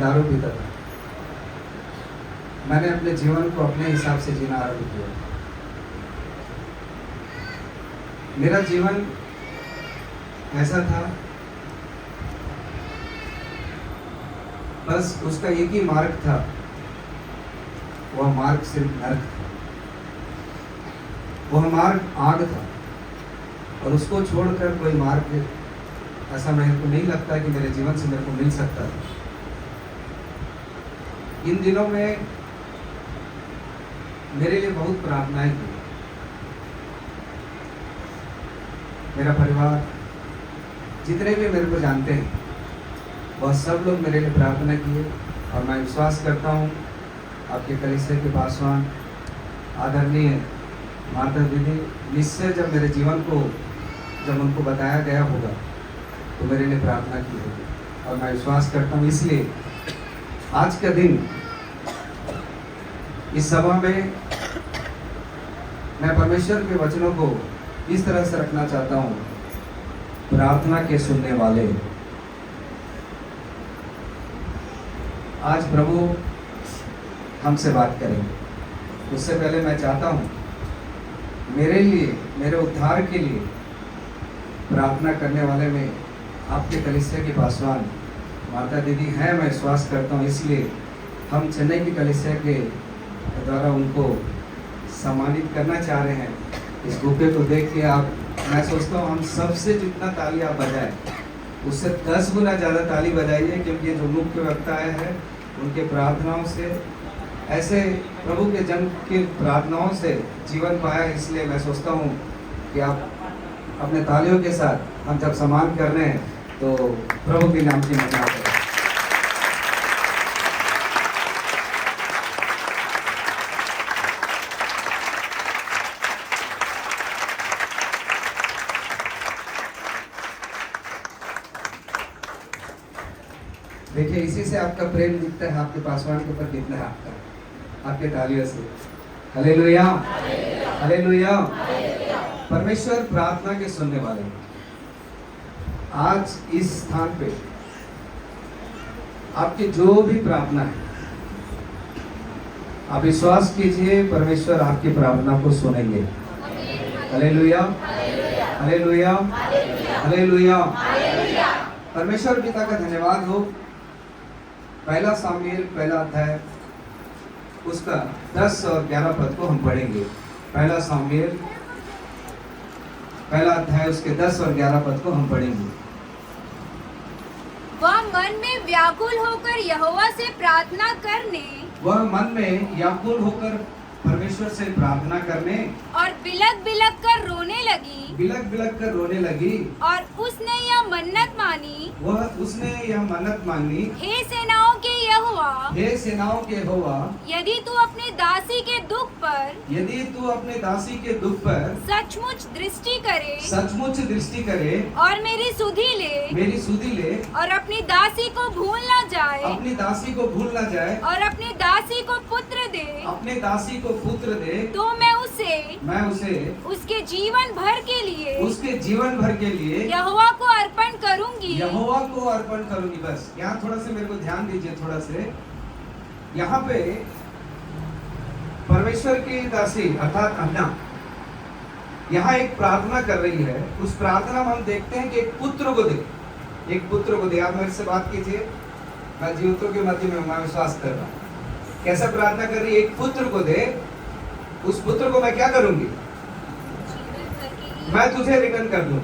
दारू पीता था। मैंने अपने जीवन को अपने हिसाब से जीना आरंभ किया। मेरा जीवन ऐसा था, बस उसका एक ही मार्ग था, वह मार्ग सिर्फ नरक था। वह मार्ग आग था और उसको छोड़कर कोई मार्ग ऐसा मेरे को नहीं लगता कि मेरे जीवन से मेरे को मिल सकता था। इन दिनों में मेरे लिए बहुत प्रार्थनाएं की। मेरा परिवार, जितने भी मेरे को जानते हैं, वह सब लोग मेरे लिए प्रार्थना किए और मैं विश्वास करता हूँ आपके कलीसिया के पासवान आदरणीय माता दीदी निश्चय जब मेरे जीवन को जब उनको बताया गया होगा तो मेरे लिए प्रार्थना की होगी और मैं विश्वास करता हूँ। इसलिए आज का दिन इस सभा में मैं परमेश्वर के वचनों को इस तरह से रखना चाहता हूँ, प्रार्थना के सुनने वाले। आज प्रभु हमसे बात करेंगे। उससे पहले मैं चाहता हूँ मेरे लिए, मेरे उद्धार के लिए प्रार्थना करने वाले में आपके कलीसिया के पासवान माता दीदी हैं, मैं विश्वास करता हूँ। इसलिए हम चेन्नई की कलीसिया के द्वारा उनको सम्मानित करना चाह रहे हैं। इस बुके को देख के आप, मैं सोचता हूँ हम सबसे जितना ताली आप बजाएं उससे 10 गुना ज़्यादा ताली बजाइए, क्योंकि जो मुख्य वक्ता आए हैं उनके प्रार्थनाओं से, ऐसे प्रभु के जन की प्रार्थनाओं से जीवन पाया। इसलिए मैं सोचता हूँ कि आप अपने तालियों के साथ हम जब सम्मान कर रहे हैं तो प्रभु के नाम की महिमा करें। देखिए, इसी से आपका प्रेम दिखता है, आपके पासवान के ऊपर कितना है आपके तालियों से। Hallelujah, hallelujah. परमेश्वर प्रार्थना के सुनने वाले। आज इस स्थान पे आपकी जो भी प्रार्थना है, आप विश्वास कीजिए परमेश्वर आपकी प्रार्थना को सुनेंगे। Hallelujah, hallelujah, hallelujah. परमेश्वर पिता का धन्यवाद हो। पहला सामुएल पहला अध्याय उसका 10 और 11 पद को हम पढ़ेंगे। पहला सामुएल पहला अध्याय उसके 10 और 11 पद को हम पढ़ेंगे। वह मन में व्याकुल होकर यहोवा से प्रार्थना करने, वह मन में व्याकुल होकर परमेश्वर से प्रार्थना करने और बिलक बिलक कर रोने लगी, बिलक बिलक कर रोने लगी। और उसने यह मन्नत मानी, उसने यह मन्नत मांगी, हे सेनाओं के यहोवा, हे सेनाओं के यहोवा, यदि तू अपनी दासी के दुख पर, यदि तू अपने दासी के दुख पर सचमुच दृष्टि करे, सचमुच दृष्टि करे और मेरी सुधि ले, मेरी सुधि ले, और अपनी दासी को भूल न जाए, अपनी दासी को भूल न जाए, और अपनी दासी को पुत्र दे, अपने दासी को पुत्र दे, तो मैं उसे उसके जीवन भर के लिए, उसके जीवन भर के लिए यहोवा को अर्पण करूंगी, यहोवा को अर्पण करूंगी। बस यहाँ थोड़ा सा मेरे को ध्यान दीजिए, थोड़ा से यहाँ पे परमेश्वर की दासी अर्थात अन्ना यहाँ एक प्रार्थना कर रही है। उस प्रार्थना में हम देखते हैं कि एक पुत्र को दे, एक पुत्र को दे। आप मेरे से बात कीजिए, मैं जीवितों के मध्य में मैं विश्वास कर रहा हूँ। कैसा प्रार्थना कर रही है? एक पुत्र को दे। उस पुत्र को मैं क्या करूंगी? मैं तुझे रिटर्न कर दूं।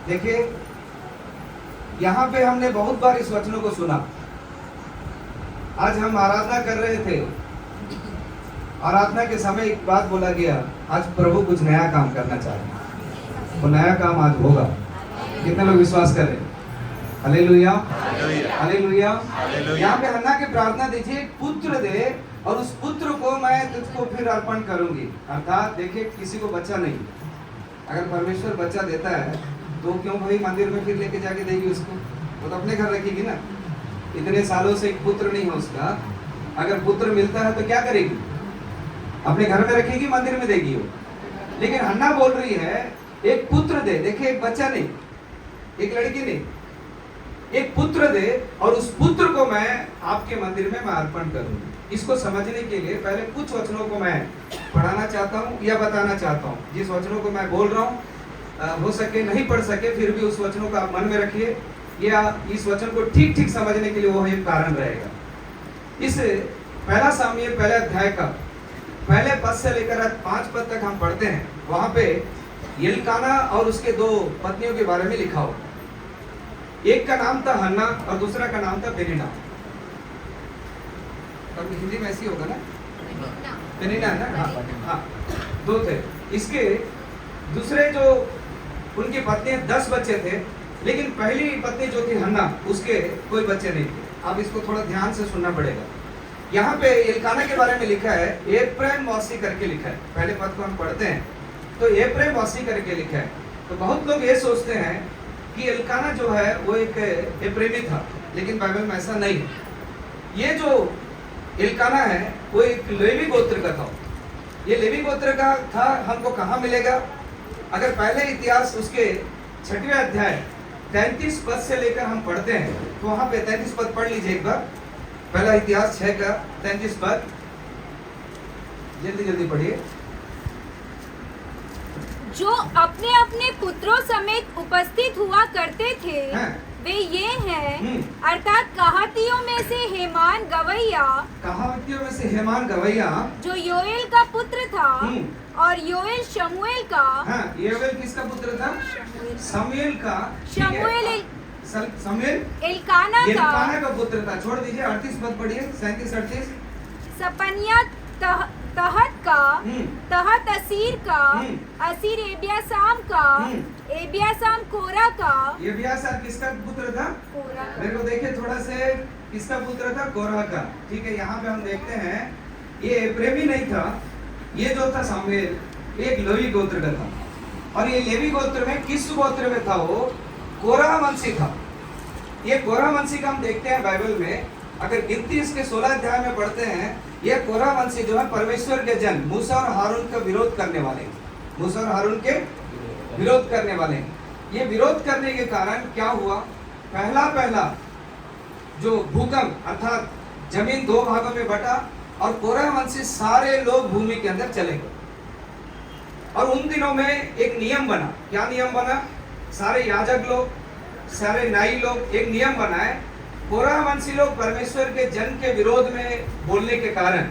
देखिए, यहाँ पे हमने बहुत बार इस वचनों को सुना। आज हम आराधना कर रहे थे, आराधना के समय एक बात बोला गया, आज प्रभु कुछ नया काम करना चाह रहे हैं। वो नया काम आज होगा। कितने लोग विश्वास कर रहे हैं? Hallelujah, hallelujah. यहाँ पे हन्ना की प्रार्थना देखिए, पुत्र दे और उस पुत्र को मैं तुझको फिर अर्पण करूंगी। अर्थात देखिए, किसी को बच्चा नहीं, अगर परमेश्वर बच्चा देता है तो क्यों भाई मंदिर में फिर लेके जाके देगी उसको? वो तो अपने घर रखेगी ना। इतने सालों से एक पुत्र नहीं है उसका, अगर पुत्र मिलता है तो क्या करेगी? अपने घर में रखेगी, मंदिर में देगी वो। लेकिन हन्ना बोल रही है एक पुत्र दे। देखिए, एक बच्चा नहीं, एक लड़की नहीं, एक पुत्र दे और उस पुत्र को मैं आपके मंदिर में मैं अर्पण करूं। इसको समझने के लिए पहले कुछ वचनों को मैं पढ़ाना चाहता हूं या बताना चाहता हूं। जिस वचनों को मैं बोल रहा हूं हो सके नहीं पढ़ सके फिर भी उस वचनों को आप मन में रखिए, या इस वचन को ठीक ठीक समझने के लिए वो एक कारण रहेगा। इस पहला सामुएल पहले अध्याय का पहले पद से लेकर 5 पद तक हम पढ़ते हैं। वहां पे एल्काना और उसके 2 पत्नियों के बारे में लिखा हो। एक का नाम था हन्ना और दूसरा का नाम था पेनिना। अब हिंदी में ऐसी होगा ना, पेनिना है ना, हाँ 2 थे। इसके दूसरे जो उनकी पत्नी 10 बच्चे थे, लेकिन पहली पत्नी जो थी हन्ना उसके कोई बच्चे नहीं थे। अब इसको थोड़ा ध्यान से सुनना पड़ेगा। यहाँ पे एल्काना के बारे में लिखा है एप्रेम वासी करके लिखा है। पहले पद को हम पढ़ते हैं तो एप्रेम वासी करके लिखा है। तो बहुत लोग ये सोचते हैं कि एल्काना जो है वो एक एप्रेमी था, लेकिन बाइबल में ऐसा नहीं है। ये जो एल्काना है वो एक लेवी गोत्र का था। ये लेवी गोत्र का था। हमको कहाँ मिलेगा? अगर पहले इतिहास उसके 6वें अध्याय 33 पद से लेकर हम पढ़ते हैं तो वहां पे 33 पद पढ़ लीजिए एक बार। पहला इतिहास 6 का 33 पद, जल्दी जल्दी पढ़िए। जो अपने अपने पुत्रों समेत उपस्थित हुआ करते थे हाँ। वे ये हैं, अर्थात कहातियों में से हेमान गवैया, कहातियों में से हेमान गवैया जो योएल का पुत्र था, और योएल शमूएल का, हाँ, योएल किसका पुत्र था? शमूएल का। शमूएल एल्काना का पुत्र था। छोड़ दीजिए, 38 पद पढ़िए, 37-38। सपनिया तहत का, तहत असीर का, असीर एबियासाम का, एबियासाम कोरा का। एबियासाम किसका पुत्र था? कोरा। मेरे को देखिए थोड़ा से, किसका पुत्र था? कोरा का। ठीक है, यहाँ पे हम देखते हैं ये प्रेमी नहीं था। ये जो था शमूएल एक लेवी गोत्र का था, और ये लेवी गोत्र में किस गोत्र में था? वो कोरा वंशी था। ये कोरा वंशी का हम देखते हैं बाइबल में। अगर गिनती इसके 16 अध्याय में पढ़ते हैं, ये कोरा वंशी जो है परमेश्वर के जन मूसा और हारून का विरोध करने वाले, मूसा और हारून के विरोध करने वाले। ये विरोध करने के कारण क्या हुआ? पहला जो भूकंप अर्थात जमीन 2 भागों में बटा और कोरा वंशी सारे लोग भूमि के अंदर चले गए। और उन दिनों में एक नियम बना। क्या नियम बना? सारे याजक लोग, सारे नाई लोग एक नियम बनाए, कोरा वंशी लोग परमेश्वर के जन के विरोध में बोलने के कारण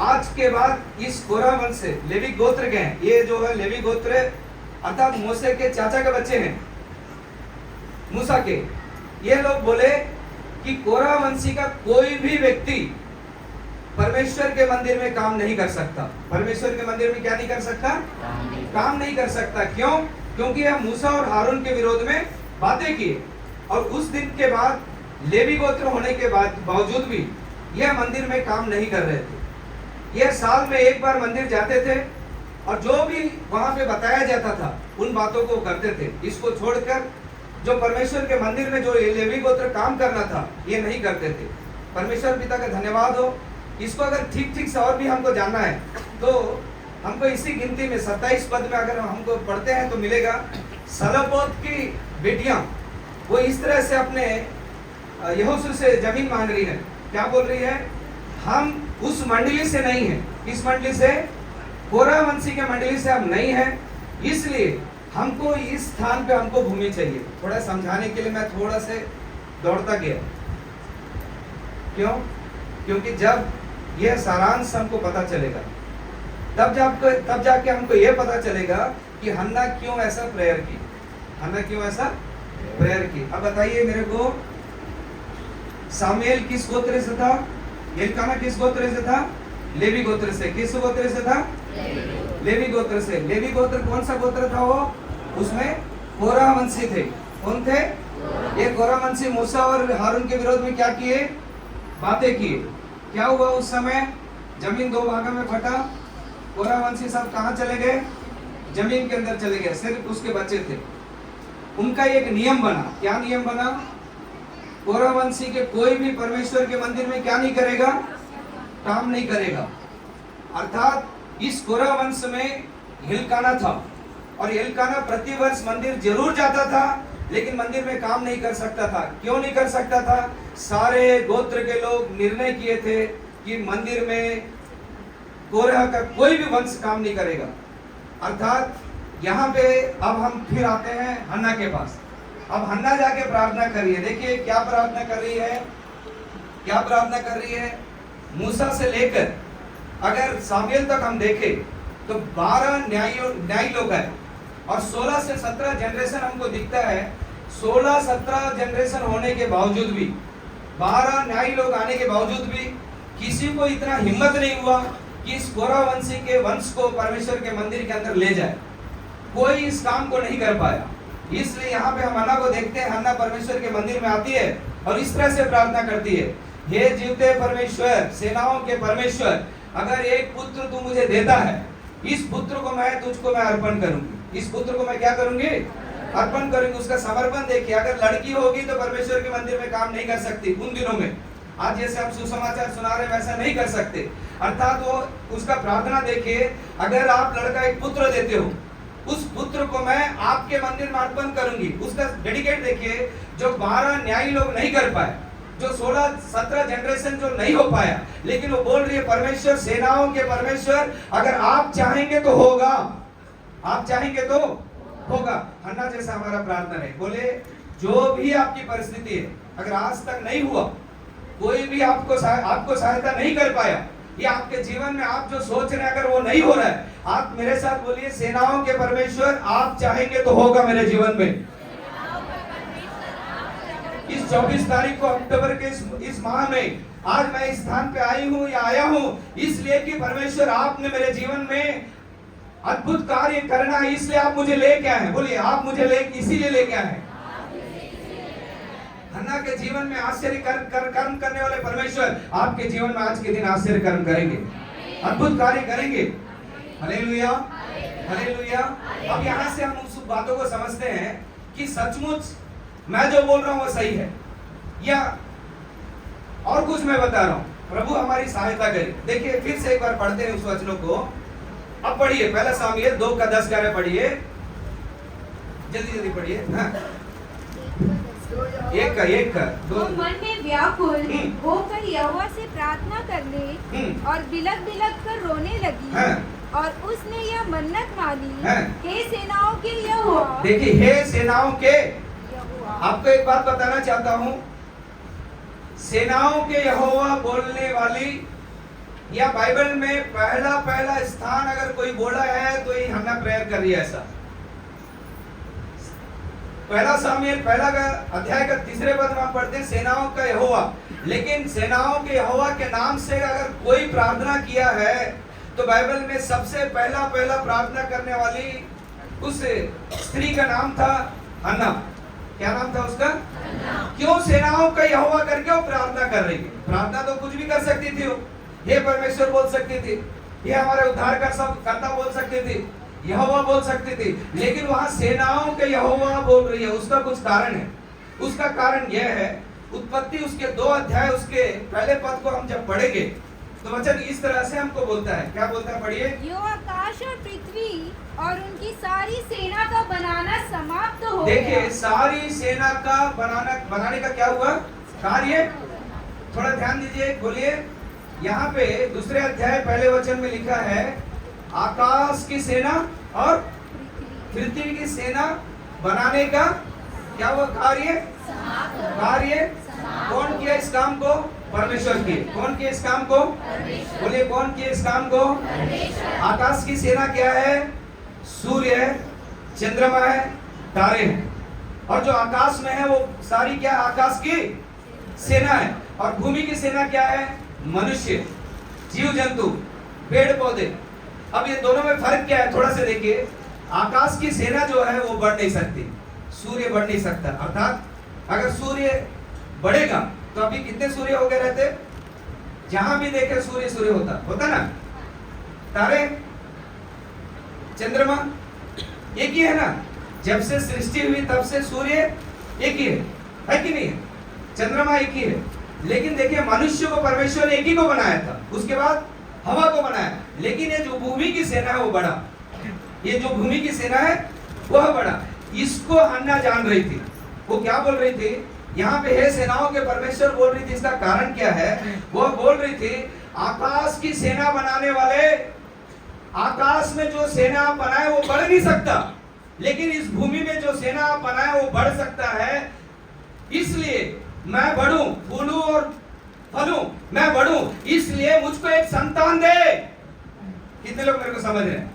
आज के बाद इस कोरा वंश से लेवी गोत्र के हैं। ये जो है लेवी गोत्र अर्थात मूसा के चाचा के बच्चे हैं, मूसा के। ये लोग बोले कि कोरा वंशी का कोई भी व्यक्ति परमेश्वर के मंदिर में काम नहीं कर सकता। परमेश्वर के मंदिर में क्या नहीं कर सकता? काम नहीं कर सकता। क्यों? क्योंकि यह मूसा और हारून के विरोध में बातें की। और उस दिन के बाद लेवी गोत्र होने के बावजूद भी यह मंदिर में काम नहीं कर रहे थे। यह साल में एक बार मंदिर जाते थे और जो भी वहां पे बताया जाता था उन बातों को करते थे। इसको छोड़कर जो परमेश्वर के मंदिर में जो लेवी गोत्र काम करना था ये नहीं करते थे। परमेश्वर पिता का धन्यवाद हो। इसको अगर ठीक ठीक से और भी हमको जानना है तो हमको इसी गिनती में 27 पद में अगर हमको पढ़ते हैं तो मिलेगा। सलोपोत की बेटियां वो इस तरह से अपने यहोशू से जमीन मांग रही है। क्या बोल रही है? हम उस मंडली से नहीं है। किस मंडली से? कोरा वंशी के मंडली से हम नहीं है, इसलिए हमको इस स्थान पे हमको भूमि चाहिए। थोड़ा समझाने के लिए मैं थोड़ा से दौड़ता गया। क्यों? क्योंकि जब यह सारांश हमको पता चलेगा तब जाके हमको यह पता चलेगा कि हन्ना क्यों ऐसा प्रेयर की। हन्ना क्यों ऐसा प्रेयर की। अब बताइए मेरे को, सामुएल किस गोत्र से था? एल्काना किस गोत्र से था? लेवी गोत्र से। किस गोत्र से था? लेवी गोत्र से। लेवी गोत्र कौन सा गोत्र था? वो उसमें कोरा वंशी थे। कौन थे? ये कोरा वंशी मूसा और हारून के विरोध में क्या किए? बातें किए। क्या हुआ उस समय? जमीन 2 भागों में फटा। कोरा वंशी सब कहाँ चले गए? जमीन के अंदर चले गए। सिर्फ उसके बच्चे थे। उनका एक नियम बना। क्या नियम बना? कोरा वंशी के कोई भी परमेश्वर के मंदिर में क्या नहीं करेगा? काम नहीं करेगा। अर्थात इस कोरा वंश में एल्काना था और एल्काना प्रतिवर्ष मंदिर जरूर जाता था, लेकिन मंदिर में काम नहीं कर सकता था। क्यों नहीं कर सकता था? सारे गोत्र के लोग निर्णय किए थे कि मंदिर में कोरह का कोई भी वंश काम नहीं करेगा। अर्थात यहाँ पे अब हम फिर आते हैं हन्ना के पास। अब हन्ना जाके प्रार्थना कर रही है। देखिए क्या प्रार्थना कर रही है, क्या प्रार्थना कर रही है। मूसा से लेकर अगर सामुएल तक हम देखें तो 12 न्यायी लोग हैं और 16 से 17 जनरेशन हमको दिखता है। 16-17 जनरेशन होने के बावजूद भी, 12 न्यायी लोग आने के बावजूद भी किसी को इतना हिम्मत नहीं हुआ कि इस कोरह वंशी के वंश को परमेश्वर के मंदिर के अंदर ले जाए। कोई इस काम को नहीं कर पाया। इसलिए यहाँ पे हम हन्ना को देखते हैं। हन्ना परमेश्वर के मंदिर में आती है और इस तरह से प्रार्थना करती है, हे जीवते परमेश्वर, सेनाओं के परमेश्वर, अगर एक पुत्र तू मुझे देता है, इस पुत्र को मैं तुझको मैं अर्पण करूंगी। इस पुत्र को मैं क्या करूंगी? अर्पण करूंगी। उसका समर्पण देखिए। अगर लड़की होगी तो परमेश्वर के मंदिर में काम नहीं कर सकती उन दिनों में। आज जैसे हम सुसमाचार सुना रहे वैसा नहीं कर सकते। अर्थात वो उसका प्रार्थना देखिए, अगर आप लड़का एक पुत्र देते हो, उस पुत्र को मैं आपके मंदिर में अर्पण करूंगी। उसका डेडिकेट देखिए, जो 12 न्यायी लोग नहीं कर पाए, जो 16-17 जनरेशन जो नहीं हो पाया, लेकिन वो बोल रही है, परमेश्वर, सेनाओं के परमेश्वर, अगर आप चाहेंगे तो होगा, आप चाहेंगे तो होगा। हन्ना जैसा हमारा प्रार्थना है। बोले जो भी आपकी परिस्थिति है, अगर आज तक नहीं हुआ, कोई भी आपको सहायता नहीं कर पाया, या आपके जीवन में आप जो सोच रहे हैं अगर वो नहीं हो रहा है, आप मेरे साथ बोलिए, सेनाओं के परमेश्वर, आप चाहेंगे तो होगा मेरे जीवन में। इस 24 तारीख को अक्टूबर के इस माह में आज मैं इस स्थान पे आई हूँ या आया हूँ, इसलिए कि परमेश्वर आपने मेरे जीवन में अद्भुत कार्य करना है, इसलिए आप मुझे लेके आए हैं। बोलिए, आप मुझे इसीलिए लेके आए हैं। हन्ना के जीवन में आश्चर्य कर्म करने वाले परमेश्वर आपके जीवन में आज के दिन आश्चर्य कर्म करेंगे, अद्भुत कार्य करेंगे। Hallelujah, hallelujah. अब यहाँ से हम उस बातों को समझते हैं कि सचमुच मैं जो बोल रहा हूँ वो सही है या और कुछ मैं बता रहा हूँ। प्रभु हमारी सहायता करे। देखिए फिर से एक बार पढ़ते हैं उस वचनों को। अब पढ़िए, पहला सामुएल 2:10 पढ़िए, जल्दी जल्दी पढ़िए। हाँ, एक का दो। वो मन में व्याकुल होकर यहोवा से प्रार्थना करने और बिलक बिलक कर रोने लगी। और उसने यह मन्नत मानी, हे सेनाओं के यहोवा। देखिए, हे सेनाओं के। आपको एक बात बताना चाहता हूँ, सेनाओं के यहोवा बोलने वाली या बाइबल में पहला स्थान अगर कोई बोला है तो ये हन्ना प्रेयर कर रही है। ऐसा पहला सामुएल पहला का अध्याय का 3 पद में पढ़ते हैं, सेनाओं का यहोवा। लेकिन सेनाओं के यहोवा के नाम से अगर कोई प्रार्थना किया है तो बाइबल में सबसे पहला प्रार्थना करने वाली उस स्त्री का नाम था हन्ना। क्या नाम था उसका? क्यों सेनाओं का यहोवा करके वो प्रार्थना कर रही है? प्रार्थना तो कुछ भी कर सकती थी, वो हे परमेश्वर बोल सकती थी, ये हमारे उद्धार का सब कर्ता बोल सकती थी, यहोवा बोल सकती थी, लेकिन वहां सेनाओं के यहोवा बोल रही है। उसका कुछ कारण है। उसका कारण यह है, उत्पत्ति उसके 2 अध्याय उसके पहले पद को हम जब पढ़ेंगे तो वचन इस तरह से हमको बोलता है। क्या बोलता है? पढ़िए। यो आकाश और पृथ्वी और उनकी सारी सेना का बनाना समाप्त हो गया। देखिए, सारी सेना का बनाने का क्या हुआ कार्य? थोड़ा ध्यान दीजिए, बोलिए। यहाँ पे 2 अध्याय पहले वचन में लिखा है, आकाश की सेना और पृथ्वी की सेना बनाने का क्या हुआ कार्य? कौन किया इस काम को? परमेश्वर किए। कौन किया इस काम को? बोलिए, कौन किया इस काम को? आकाश की सेना क्या है? सूर्य है, चंद्रमा है, तारे हैं, और जो आकाश में है वो सारी क्या आकाश की सेना है। और भूमि की सेना क्या है? मनुष्य, जीव जंतु, पेड़ पौधे। अब ये दोनों में फर्क क्या है? थोड़ा सा देखिए। आकाश की सेना जो है वो बढ़ नहीं सकती, सूर्य बढ़ नहीं सकता। अर्थात अगर सूर्य बढ़ेगा तो अभी कितने सूर्य हो गए रहते? जहां भी देखे सूर्य होता ना। तारे, चंद्रमा एक ही है ना। जब से सृष्टि हुई तब से सूर्य एक ही है कि नहीं? चंद्रमा एक ही है। लेकिन देखिए, मनुष्य को परमेश्वर ने एक ही को बनाया था, उसके बाद हवा को बनाया। लेकिन ये जो भूमि की सेना है वो बड़ा, ये जो भूमि की सेना है वह बड़ा। इसको हन्ना जान रही थी। वो क्या बोल रही थी? यहाँ पे हे सेनाओं के परमेश्वर बोल रही थी। इसका कारण क्या है? वो बोल रही थी आकाश की सेना बनाने वाले, आकाश में जो सेना आप बनाए वो बढ़ नहीं सकता, लेकिन इस भूमि में जो सेना आप बनाए वो बढ़ सकता है। इसलिए मैं बढ़ूं, फूलूं और फलूं, मैं बढ़ूं, इसलिए मुझको एक संतान दे। कितने लोग मेरे को समझ रहे हैं?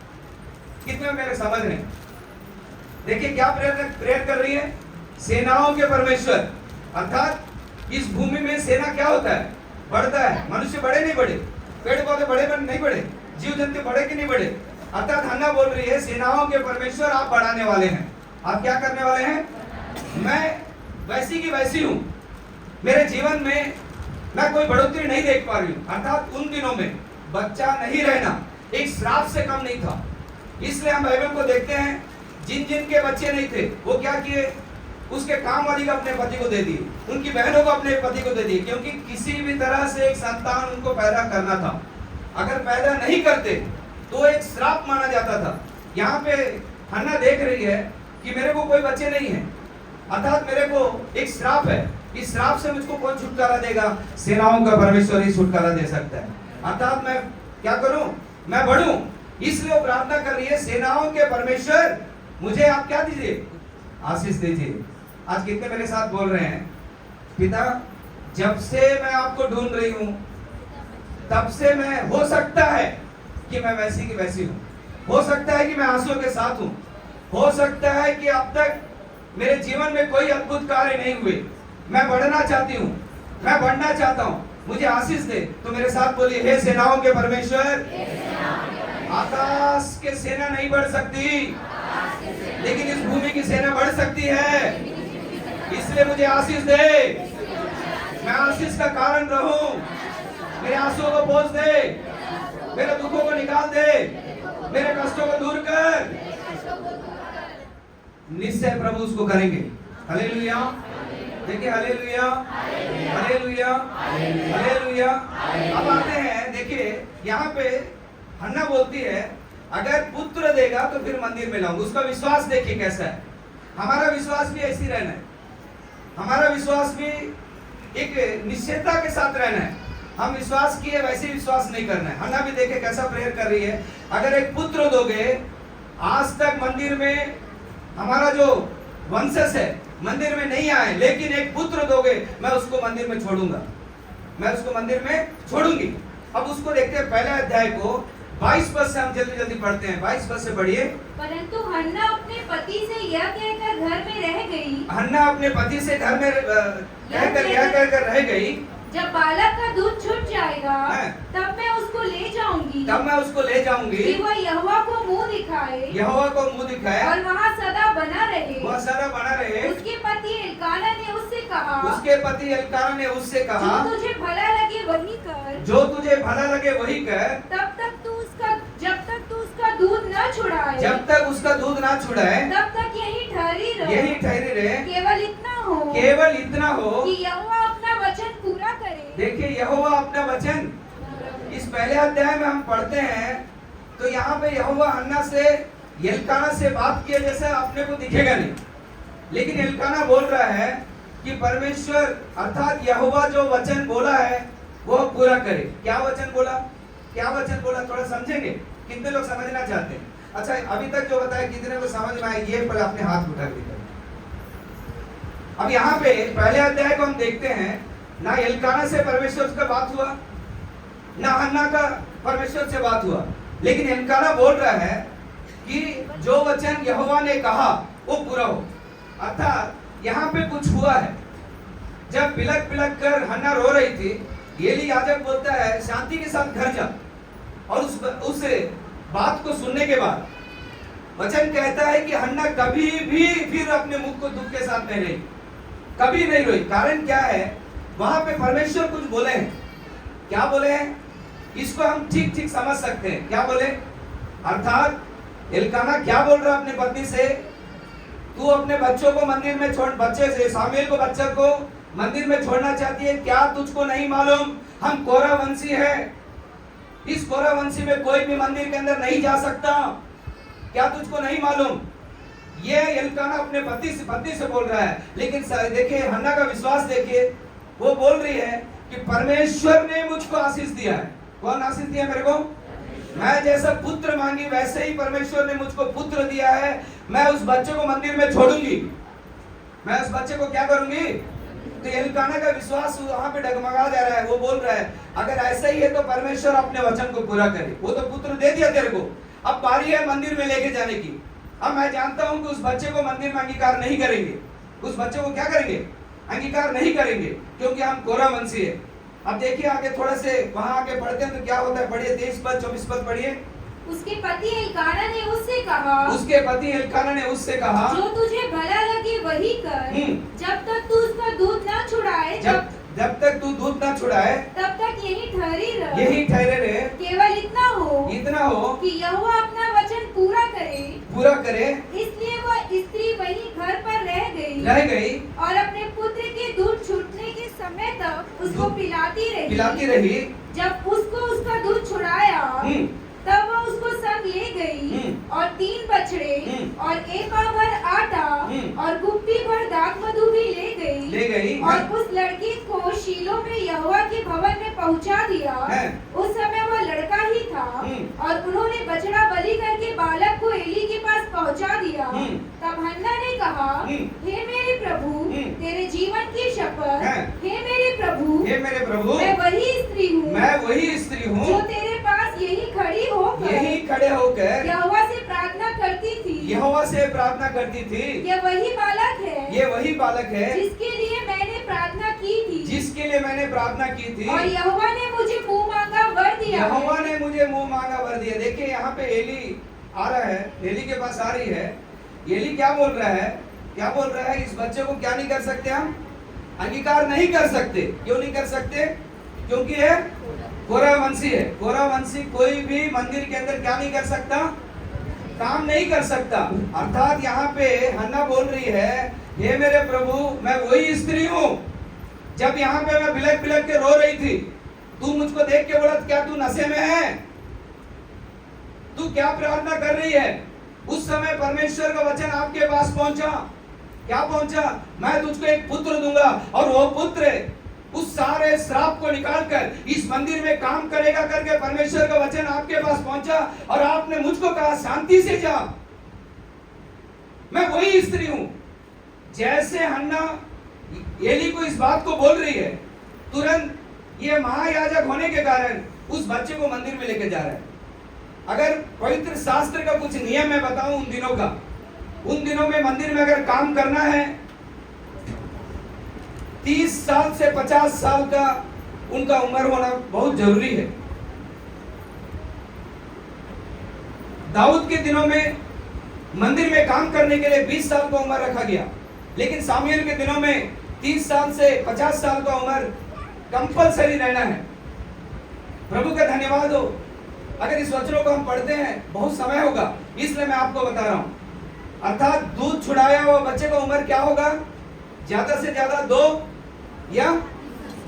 कितने लोग मेरे समझ रहे हैं? देखिए क्या प्रेयर कर रही है? सेनाओं के परमेश्वर, अर्थात इस भूमि में सेना क्या होता है? बढ़ता है। मनुष्य बढ़े नहीं बढ़े, पेड़ पौधे बढ़े नहीं बढ़े, जीव जंतु बढ़े कि नहीं बढ़े? अर्थात हन्ना बोल रही है सेनाओं के परमेश्वर आप बढ़ाने वाले हैं। आप क्या करने वाले हैं? मैं वैसी की वैसी हूं, मेरे जीवन में मैं कोई बढ़ोतरी नहीं देख पा रही हूं। अर्थात उन दिनों में बच्चा नहीं रहना एक श्राप से कम नहीं था। इसलिए हम बाइबल को देखते हैं, जिन जिन के बच्चे नहीं थे वो क्या किए? उसके काम वाली को अपने पति को दे दिए, उनकी बहनों को अपने पति को दे दिए, क्योंकि किसी भी तरह से एक संतान उनको पैदा करना था। अगर पैदा नहीं करते तो एक श्राप माना जाता था। यहाँ पे हन्ना देख रही है कि मेरे को कोई बच्चे नहीं है, अर्थात मेरे को एक श्राप है। इस श्राप से मुझको कौन छुटकारा देगा? सेनाओं का परमेश्वर ही छुटकारा दे सकता है। अर्थात मैं क्या करूं? मैं बढ़ूं। इसलिए वो प्रार्थना कर रही है सेनाओं के परमेश्वर मुझे आप क्या दीजिए? आशीष दीजिए। आज कितने मेरे साथ बोल रहे हैं पिता जब से मैं आपको ढूंढ रही हूं तब से मैं, हो सकता है कि मैं वैसी की वैसी हूं, हो सकता है कि मैं आंसुओं के साथ हूं, हो सकता है कि अब तक मेरे जीवन में कोई अद्भुत कार्य नहीं हुए, मैं बढ़ना चाहती हूं, मैं बढ़ना चाहता हूं, मुझे आशीष दे। तो मेरे साथ बोलिए हे सेनाओं के परमेश्वर, आकाश के सेना नहीं बढ़ सकती, लेकिन इस भूमि की सेना बढ़ सकती है। इसलिए मुझे आशीष दे, मैं आशीष का कारण रहूं, मेरे आंसुओं को पोंछ दे, मेरे दुखों को निकाल दे, मेरे कष्टों को दूर कर। निश्चय प्रभु उसको करेंगे। हालेलुया। देखिए हालेलुया, हालेलुया, हालेलुया। अब आते हैं, देखिए यहाँ पे हन्ना बोलती है अगर पुत्र देगा तो फिर मंदिर में लाऊंगा। उसका विश्वास देखिए कैसा है। हमारा विश्वास भी ऐसी रहना है, हमारा विश्वास भी एक निश्चयता के साथ रहना है। हम विश्वास किए वैसे विश्वास नहीं करना है। हन्ना भी देखे कैसा प्रेयर कर रही है, अगर एक पुत्र दोगे, आज तक मंदिर में हमारा जो वंशज है मंदिर में नहीं आए, लेकिन एक पुत्र दोगे, मैं उसको मंदिर में छोड़ूंगा, मैं उसको मंदिर में छोड़ूंगी। अब उसको देखते हैं पहले अध्याय को 22 पद से हम जल्दी जल्दी पढ़ते हैं। 22 पद से पढ़िए। परंतु हन्ना अपने पति से यह कहकर घर में रह गई। हन्ना अपने पति से घर में कहकर रह गई, जब बालक का दूध छूट जाएगा तब मैं उसको ले जाऊंगी, तब मैं उसको ले जाऊंगी कि वह यहोवा को मुंह दिखाए, यहोवा को मुंह दिखाए, और वहाँ सदा बना रहे, वह सदा बना रहे। उसके पति एल्काना ने उससे कहा, उसके पति एल्काना ने उससे कहा, जो तुझे भला लगे वही कर, जो तुझे भला लगे वही कर, तब तक तू उसका, जब तक तू उसका दूध न छुड़ाए, जब तक उसका दूध ना छुड़ाए, तब तक यही ठहरी रहे, यही ठहरी रहे। केवल इतना हो, केवल इतना हो कि यहोवा अपना वचन पूरा करे। देखिए यहोवा अपना वचन, इस पहले अध्याय में हम पढ़ते हैं तो यहाँ पे यहोवा हन्ना से, एल्काना से बात किए जैसा अपने को दिखेगा नहीं, लेकिन एल्काना बोल रहा है कि परमेश्वर अर्थात यहोवा जो वचन बोला है वो पूरा करे। क्या वचन बोला? क्या वचन बोला? थोड़ा समझेंगे? कितने लोग समझना चाहते हैं? अच्छा अभी तक जो बताया कितने को समझ में आया, ये पहले अपने हाथ उठा के दिखाइए। अब यहाँ पे पहले अध्याय को हम देखते हैं, ना एल्काना से परमेश्वर से बात हुआ, ना हन्ना का परमेश्वर से बात हुआ, लेकिन एल्काना बोल रहा है कि जो वचन यहोवा ने कहा वो पूरा हो। अर्थात यहाँ पे कुछ हुआ है। जब बिलक बिलक कर हन्ना रो रही थी, एली याजक बोलता है शांति के साथ घर जा, और उस बात को सुनने के बाद वचन कहता है कि हन्ना कभी भी फिर अपने मुख को दुख के साथ नहीं रही, कभी नहीं रोई। कारण क्या है? वहां पे परमेश्वर कुछ बोले हैं। क्या बोले हैं? इसको हम ठीक ठीक समझ सकते हैं। क्या बोले? अर्थात एल्काना क्या बोल रहा है अपने पत्नी से? तू अपने बच्चों को मंदिर में छोड़, बच्चे से सामुएल को, बच्चे को मंदिर में छोड़ना चाहती है। क्या तुझको नहीं मालूम हम कोरा वंशी है, इस कोरा वंशी में कोई भी मंदिर के अंदर नहीं जा सकता? क्या तुझको नहीं मालूम? ये एल्काना अपने पत्नी से बोल रहा है, लेकिन देखिए हन्ना का विश्वास देखिए, वो बोल रही है कि परमेश्वर ने मुझको आशीष दिया है। कौन आशीष दिया मेरे को? मैं जैसा पुत्र मांगी वैसे ही परमेश्वर ने मुझको पुत्र दिया है। मैं उस बच्चे को मंदिर में छोड़ूंगी, मैं उस बच्चे को क्या करूंगी? तो एल्काना का विश्वास वहां पे डगमगा जा रहा है। वो बोल रहा है अगर ऐसा ही है तो परमेश्वर अपने वचन को पूरा करे। वो तो पुत्र दे दिया तेरे को, अब बारी है मंदिर में लेके जाने की। अब मैं जानता हूं कि उस बच्चे को मंदिर में अंगीकार नहीं करेंगे, उस बच्चे को क्या करेंगे? अंगीकार नहीं करेंगे, क्योंकि हम कोरा वंशी है। अब देखिए आगे थोड़ा से वहां आगे पढ़ते हैं तो क्या होता है, पढ़िए 23 पद 24 पद पढ़िए। उसके पति एल्काना ने उससे कहा, उसके पति एल्काना ने उससे कहा, जो तुझे भला लगे वही कर, जब तक तू उसका दूध न छुड़ाए, जब तक तू दूध न छुड़ाए तब तक यही ठहरे रहे। केवल इतना हो कि यहोवा अपना वचन पूरा करे। इसलिए वह स्त्री वहीं घर पर रह गई और अपने पुत्र के दूध छूटने के समय तक उसको पिलाती रही। जब उसको उसका दूध छुड़ाया तब वह उसको संग ले गई और 3 बछड़े और 1 आह भर आटा और गुप्पी भर दाख मधु भी ले गई और उस लड़के को शीलो में यहोवा के भवन में पहुंचा दिया। उस समय वह लड़का ही था और उन्होंने बछड़ा बलि करके बालक को एली के पास पहुंचा दिया। तब हन्ना ने कहा, हे मेरे प्रभु, तेरे जीवन की शपथ, हे मेरे प्रभु, मैं वही स्त्री हूँ जो तेरे पास यही खड़े होकर यहोवा से प्रार्थना करती थी। ये वही बालक है जिसके लिए मैंने प्रार्थना की थी और यहोवा ने मुझे मुंह मांगा वर दिया। देखिए यहाँ पे एली आ रहा है, एली के पास आ रही है। एली क्या बोल रहा है? इस बच्चे को क्या नहीं कर सकते, हम अंगीकार नहीं कर सकते। क्यों नहीं कर सकते? क्योंकि ये कोरा वंशी है। कोरा वंशी कोई भी मंदिर के अंदर क्या नहीं कर सकता, काम नहीं कर सकता। अर्थात यहाँ पे हन्ना बोल रही है, हे मेरे प्रभु, मैं वही स्त्री हूँ। जब यहाँ पे मैं बिलक के रो रही थी, तू मुझको देख के बोला क्या तू नशे में है? तू क्या प्रार्थना कर रही है? उस समय परमेश्वर का वचन आपके पास पहुंचा। क्या पहुंचा? मैं तुझको एक पुत्र दूंगा और वो पुत्र उस सारे श्राप को निकालकर इस मंदिर में काम करेगा करके परमेश्वर का वचन आपके पास पहुंचा और आपने मुझको कहा शांति से जा, मैं वही स्त्री हूं। जैसे हन्ना एली को इस बात को बोल रही है, तुरंत ये महायाजक होने के कारण उस बच्चे को मंदिर में लेके जा रहा है। अगर पवित्र शास्त्र का कुछ नियम मैं बताऊं उन दिनों में मंदिर में अगर काम करना है 30 साल से 50 साल का उनका उम्र होना बहुत जरूरी है। दाऊद के दिनों में मंदिर में काम करने के लिए 20 साल का उम्र रखा गया, लेकिन सामुएल के दिनों में 30 साल से 50 साल का उम्र कंपलसरी रहना है। प्रभु का धन्यवाद हो। अगर इस वचनों को हम पढ़ते हैं बहुत समय होगा, इसलिए मैं आपको बता रहा हूं। अर्थात दूध छुड़ाया हुआ बच्चे का उम्र क्या होगा? ज्यादा से ज्यादा 2 या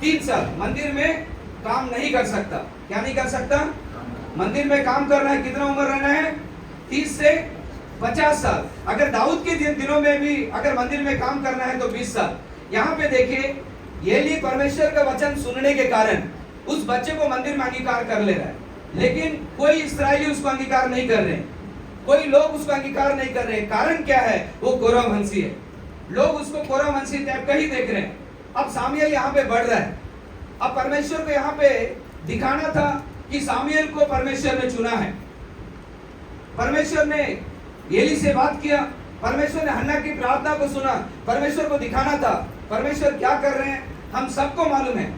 3 साल। मंदिर में काम नहीं कर सकता। क्या नहीं कर सकता? मंदिर में काम करना है, कितना उम्र रहना है? 30 से 50 साल। अगर दाऊद के दिनों में भी अगर मंदिर में काम करना है तो 20 साल। यहाँ पे देखिए एली परमेश्वर का वचन सुनने के कारण उस बच्चे को मंदिर में अंगीकार कर ले रहा है, लेकिन कोई इस्राएली उसको अंगीकार नहीं कर रहे, कोई लोग उसको अंगीकार नहीं कर रहे। कारण क्या है? वो कोरा वंशी है। लोग उसको कोरा वंशी टाइप का ही देख रहे हैं। अब सामुएल यहाँ पे बढ़ रहा है। अब परमेश्वर को यहाँ पे दिखाना था कि सामुएल को परमेश्वर ने चुना है। परमेश्वर ने एली से बात किया, परमेश्वर ने हन्ना की प्रार्थना को सुना, परमेश्वर को दिखाना था परमेश्वर क्या कर रहे हैं, हम सबको मालूम है।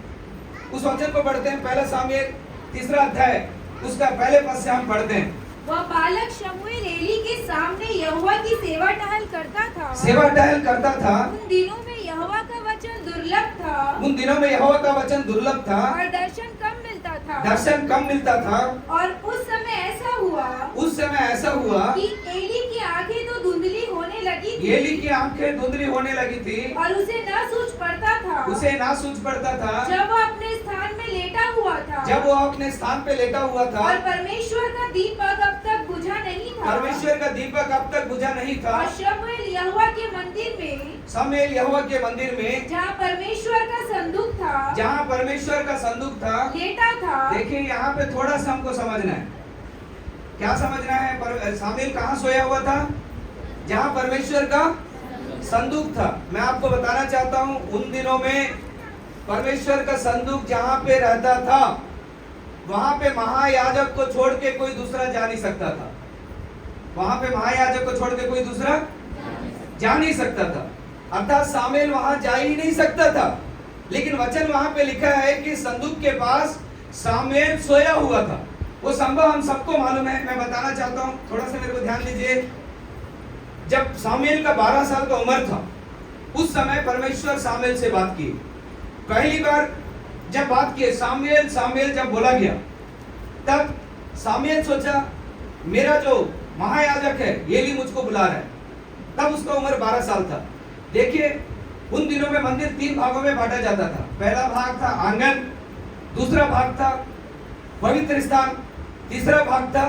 उस वचन को पढ़ते हैं, 1 सामुएल 3 अध्याय उसका पहले पद से हम पढ़ते हैं। वह बालक शमूएल एली के सामने यहोवा की सेवा टहल करता था। उन दिनों में यहोवा का वचन दुर्लभ था और दर्शन कम मिलता था। और उस समय ऐसा हुआ कि एली की आंखें तो धुंधली होने लगी थी और उसे ना सूझ पड़ता था जब वो अपने स्थान पे लेटा हुआ था और परमेश्वर का दीपक अब तक बुझा नहीं था। परमेश्वर का दीपक अब तक बुझा नहीं था। और शमूएल यहोवा के मंदिर में, शमूएल यहोवा के मंदिर में, जहाँ परमेश्वर का संदूक था, जहाँ परमेश्वर का संदूक था, लेटा था। देखिए यहाँ पे थोड़ा सा हमको समझना है। क्या समझना है? शमूएल कहाँ सोया हुआ था? जहाँ परमेश्वर का संदूक था। मैं आपको बताना चाहता हूँ, उन दिनों में परमेश्वर का संदूक जहाँ पे रहता था, वहां पे महायाजक को छोड़ के कोई दूसरा जा नहीं सकता था। वहां पे महायाजक को छोड़ के कोई दूसरा जा नहीं सकता था। अर्थात शमूएल वहां जा ही नहीं सकता था। लेकिन वचन वहां पे लिखा है कि संदूक के पास शमूएल सोया हुआ था। वो संभव हम सबको मालूम है। मैं बताना चाहता हूँ, थोड़ा सा मेरे को ध्यान दीजिए। जब शमूएल का 12 साल का उम्र था, उस समय परमेश्वर शमूएल से बात की। पहली बार जब बात की, शमूएल शमूएल जब बोला गया, तब शमूएल सोचा मेरा जो महायाजक है एली मुझको बुला रहा है। तब उसका उम्र 12 साल था। देखिए, उन दिनों में मंदिर 3 भागों में बांटा जाता था। पहला भाग था आंगन, दूसरा भाग था पवित्र स्थान, तीसरा भाग था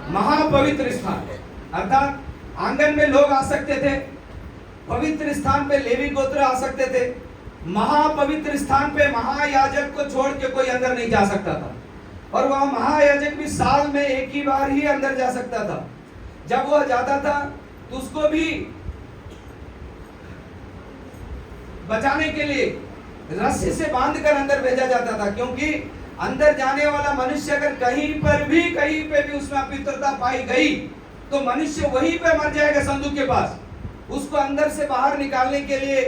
महापवित्र स्थान। अर्थात आंगन में लोग आ सकते थे, पवित्र स्थान पे लेवी गोत्र आ सकते थे, महापवित्र स्थान पे महायाजक को छोड़ के कोई अंदर नहीं जा सकता था। और वह महायाजक भी साल में एक ही बार ही अंदर जा सकता था। जब वह जाता था तो उसको भी बचाने के लिए रस्सी से बांधकर अंदर भेजा जाता था, क्योंकि अंदर जाने वाला मनुष्य अगर कहीं पे भी उसमें अपवित्रता पाई गई तो मनुष्य वहीं पे मर जाएगा संदूक के पास। उसको अंदर से बाहर निकालने के लिए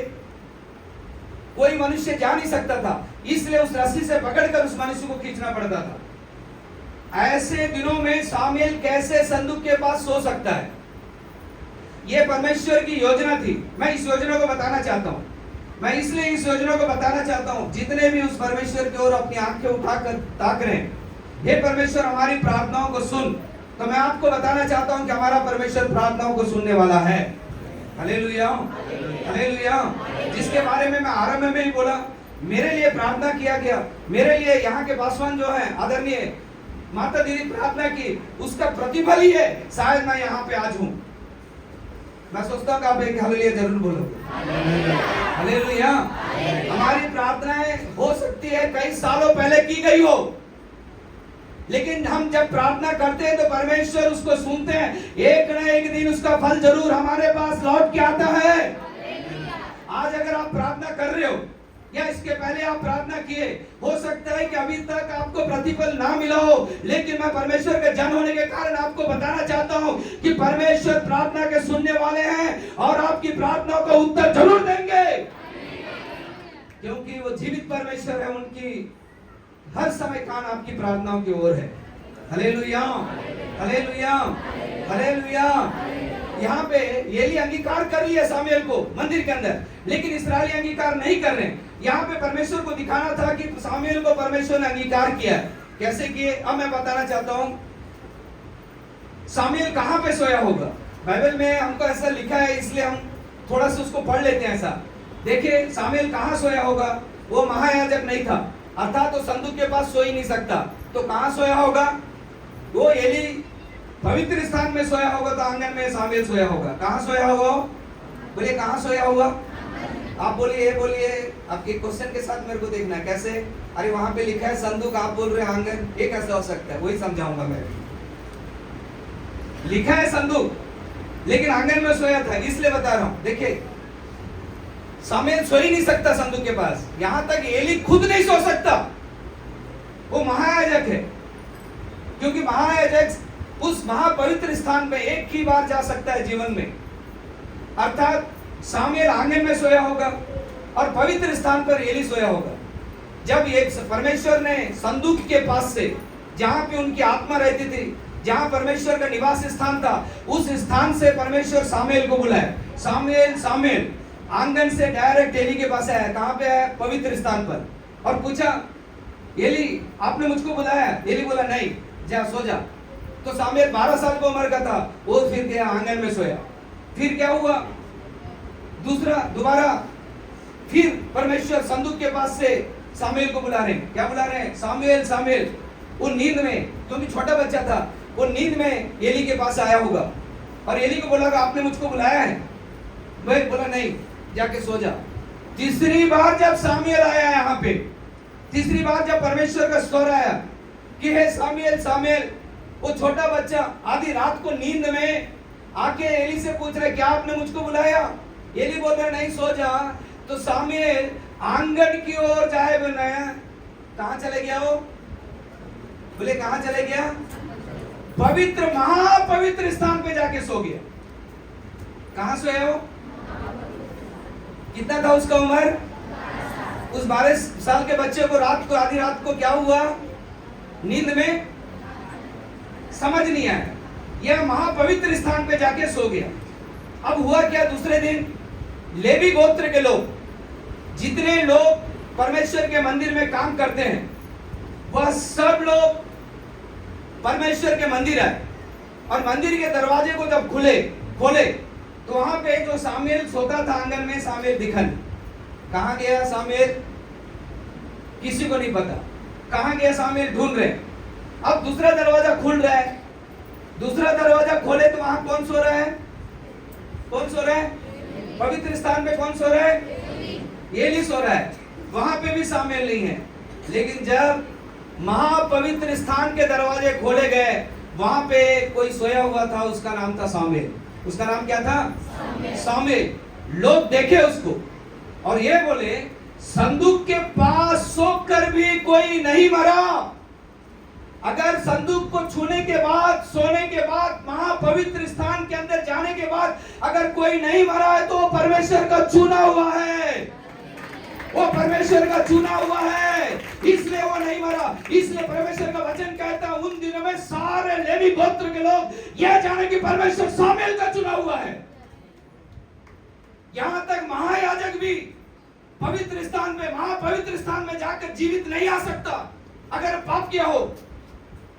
कोई मनुष्य जा नहीं सकता था, इसलिए उस रस्सी से पकड़कर उस मनुष्य को खींचना पड़ता था। ऐसे दिनों में शमूएल कैसे संदूक के पास सो सकता है? यह परमेश्वर की योजना थी। मैं इस योजना को बताना चाहता हूं। मैं इसलिए इस योजना को बताना चाहता हूं, जितने भी उस परमेश्वर की ओर अपनी आंखें उठाकर ताक रहे हैं, हे परमेश्वर हमारी प्रार्थनाओं को सुन। तो मैं आपको बताना चाहता हूं कि हमारा परमेश्वर प्रार्थनाओं को सुनने वाला है। Hallelujah, hallelujah. जिसके बारे में मैं आरंभ में ही बोला, मेरे लिए प्रार्थना किया गया, मेरे लिए यहाँ के पासवान जो है आदरणीय माता दीदी प्रार्थना की, उसका प्रतिफल ही है शायद मैं यहाँ पे आज हूँ। मैं सोचता हूँ कि आप एक हालेलुया जरूर बोलोगे। हालेलुया। हमारी प्रार्थनाएं हो सकती है कई सालों पहले की गई हो, लेकिन हम जब प्रार्थना करते हैं तो परमेश्वर उसको सुनते हैं। एक न एक दिन उसका फल जरूर हमारे पास लौट के आता है। आज अगर आप प्रार्थना कर रहे हो या इसके पहले आप प्रार्थना किए, हो सकता है कि अभी तक आपको प्रतिफल ना मिला हो, लेकिन मैं परमेश्वर के जन होने के कारण आपको बताना चाहता हूं कि परमेश्वर प्रार्थना के सुनने वाले हैं और आपकी प्रार्थनाओं का उत्तर जरूर देंगे, क्योंकि वो जीवित परमेश्वर है। उनकी हर समय कान आपकी प्रार्थनाओं की ओर है। Hallelujah, hallelujah, hallelujah. यहाँ पे एली अंगीकार कर लिया शमूएल को मंदिर के अंदर, लेकिन इस्राएली अंगीकार नहीं कर रहे। यहाँ पे परमेश्वर को दिखाना था कि शमूएल को परमेश्वर ने अंगीकार किया। कैसे किए, अब मैं बताना चाहता हूँ। शमूएल कहाँ पे सोया होगा? बाइबल में हमको ऐसा लिखा है, इसलिए हम थोड़ा सा उसको पढ़ लेते हैं। ऐसा देखिए, शमूएल कहाँ सोया होगा? वो महायाजक नहीं था, अर्थात तो संदूक के पास सो ही नहीं सकता। तो कहाँ सोया होगा? वो एली पवित्र स्थान में सोया होगा, तो आंगन में शमूएल सोया होगा। कहाँ सोया होगा? बोलिए कहाँ सोया होगा? आप बोलिए, बोलिए। आपके क्वेश्चन के साथ मेरे को देखना है कैसे। अरे वहां पे लिखा है संदूक, आप बोल रहे हैं आंगन, ये कैसे हो सकता है? वही समझाऊंगा मैं। लिखा है संदूक, लेकिन आंगन में सोया था, इसलिए बता रहा हूं। देखिए, शमूएल सो ही नहीं सकता संदूक के पास, यहां तक एली खुद नहीं सो सकता। वो महायाजक है, क्योंकि महायाजक उस महापवित्र स्थान पे एक ही बार जा सकता है जीवन में। अर्थात शमूएल आंगन में सोया होगा और पवित्र स्थान पर एली सोया होगा। जब एक परमेश्वर ने संदूक के पास से, जहां पे उनकी आत्मा रहती थी, जहां परमेश्वर का निवास स्थान था, उस स्थान से परमेश्वर शमूएल को बुलाया। शमूएल, शमूएल। आंगन से डायरेक्ट एली के पास आया। कहां पे है? पवित्र स्थान पर। और पूछा, एली आपने मुझको बुलाया? एली बोला नहीं, जा सो जा। तो शमूएल 12 साल की उम्र का था, वो फिर गया आंगन में सोया। फिर क्या हुआ? दोबारा फिर परमेश्वर संदूक के पास से शमूएल को बुला रहे हैं। क्या बुला रहे हैं? शमूएल, शमूएल। वो नींद में, क्योंकि छोटा बच्चा था, वो नींद में एली के पास आया होगा और एली को बोला आपने मुझको बुलाया है। वह बोला नहीं, जाके सो जा। तीसरी बार जब सामुएल आया यहाँ पे, तीसरी बार जब परमेश्वर का स्वर आया कि हे सामुएल सामुएल, वो छोटा बच्चा आधी रात को नींद में आके एली से पूछ रहे क्या आपने मुझको बुलाया। एली बोल रहा नहीं सो जा। तो सामुएल आंगन की ओर जाए बनाया, कहां चले गया वो? बोले कहां चले गया? पवित्र महापवित्र स्थान पे जाके सो गया। कहां सोया वो? कितना था उसका उम्र? उस 12 साल के बच्चे को रात को आधी रात को क्या हुआ? नींद में समझ नहीं आया, यह महापवित्र स्थान पे जाके सो गया। अब हुआ क्या? दूसरे दिन लेवी गोत्र के लोग, जितने लोग परमेश्वर के मंदिर में काम करते हैं, वह सब लोग परमेश्वर के मंदिर आए और मंदिर के दरवाजे को जब खोले तो वहां पे जो सामुएल सोता था आंगन में, सामुएल दिखा नहीं। कहां गया सामुएल? किसी को नहीं पता कहां गया सामुएल, ढूंढ रहे। अब दूसरा दरवाजा खुल रहा है, दूसरा दरवाजा खोले तो वहां कौन सो रहा है? कौन सो रहा है? पवित्र स्थान में कौन सो रहा है? एली सो रहा है। वहां पे भी सामुएल नहीं है। लेकिन जब महापवित्र स्थान के दरवाजे खोले गए, वहां पे कोई सोया हुआ था, उसका नाम था सामुएल। उसका नाम क्या था? सामुएल। लोग देखे उसको और ये बोले संदूक के पास सोकर भी कोई नहीं मरा। अगर संदूक को छूने के बाद, सोने के बाद, महापवित्र स्थान के अंदर जाने के बाद अगर कोई नहीं मरा है तो वो परमेश्वर का चुना हुआ है, वो परमेश्वर का चुना हुआ है, इसलिए वो नहीं मरा। इसलिए परमेश्वर का वचन कहता है उन दिनों में सारे लेवी गोत्र के लोग यह जाने कि परमेश्वर सामुएल का चुना हुआ है। यहां तक महायाजक भी पवित्र स्थान में, महापवित्र स्थान में जाकर जीवित नहीं आ सकता अगर पाप किया हो।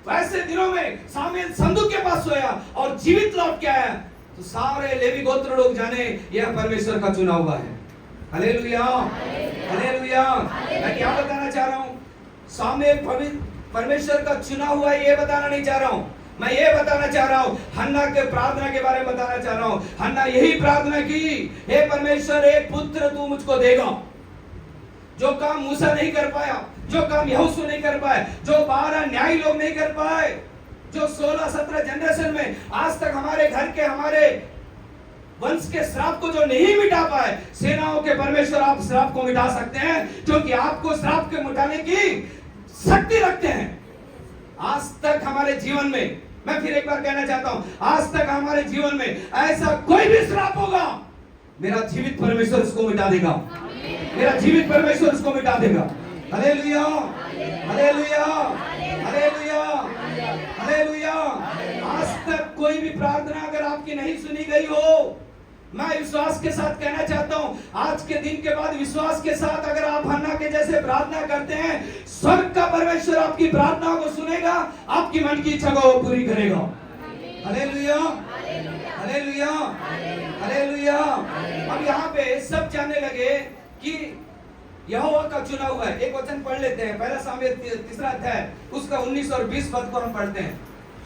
वैसे दिनों में सामुएल संदूक के पास सोया और जीवित लौट के आया तो सारे लेवी गोत्र लोग जाने यह परमेश्वर का चुना हुआ है। Hallelujah, hallelujah. मैं क्या बताना चाह रहा हूं? सामुएल परमेश्वर का चुना हुआ है, ये बताना नहीं चाह रहा हूं। मैं ये बताना चाह रहा हूं, हन्ना के प्रार्थना के बारे में बताना चाह रहा हूं। हन्ना यही प्रार्थना की, हे परमेश्वर एक पुत्र तू मुझको देगा। जो काम मूसा नहीं कर पाया, जो काम यहोशू नहीं कर पाए, जो 12 न्यायी लोग नहीं कर पाए, जो 16-17 जनरेशन में आज तक हमारे घर के, हमारे वंश के श्राप को जो नहीं मिटा पाए, सेनाओं के परमेश्वर आप श्राप को मिटा सकते हैं, क्योंकि आपको श्राप के मिटाने की शक्ति रखते हैं। आज तक हमारे जीवन में, मैं फिर एक बार कहना चाहता हूं, आज तक हमारे जीवन में ऐसा कोई भी श्राप होगा, मेरा जीवित परमेश्वर उसको मिटा देगा, मेरा जीवित परमेश्वर उसको मिटा देगा। Hallelujah, hallelujah, hallelujah, hallelujah. आज तक कोई भी प्रार्थना अगर आपकी नहीं सुनी गई हो, मैं विश्वास के साथ कहना चाहता हूं, आज के दिन के बाद विश्वास के साथ अगर आप हन्ना के जैसे प्रार्थना करते हैं, स्वर्ग का परमेश्वर आपकी प्रार्थना को सुनेगा, आपकी मन की इच्छा को पूरी करेगा। Hallelujah, hallelujah, hallelujah. अब यहाँ पे सब जानने लगे कि यहोवा का चुना हुआ है। एक वचन पढ़ लेते हैं, पहला सामुएल 3 अध्याय उसका 19 और 20 पद को हम पढ़ते हैं।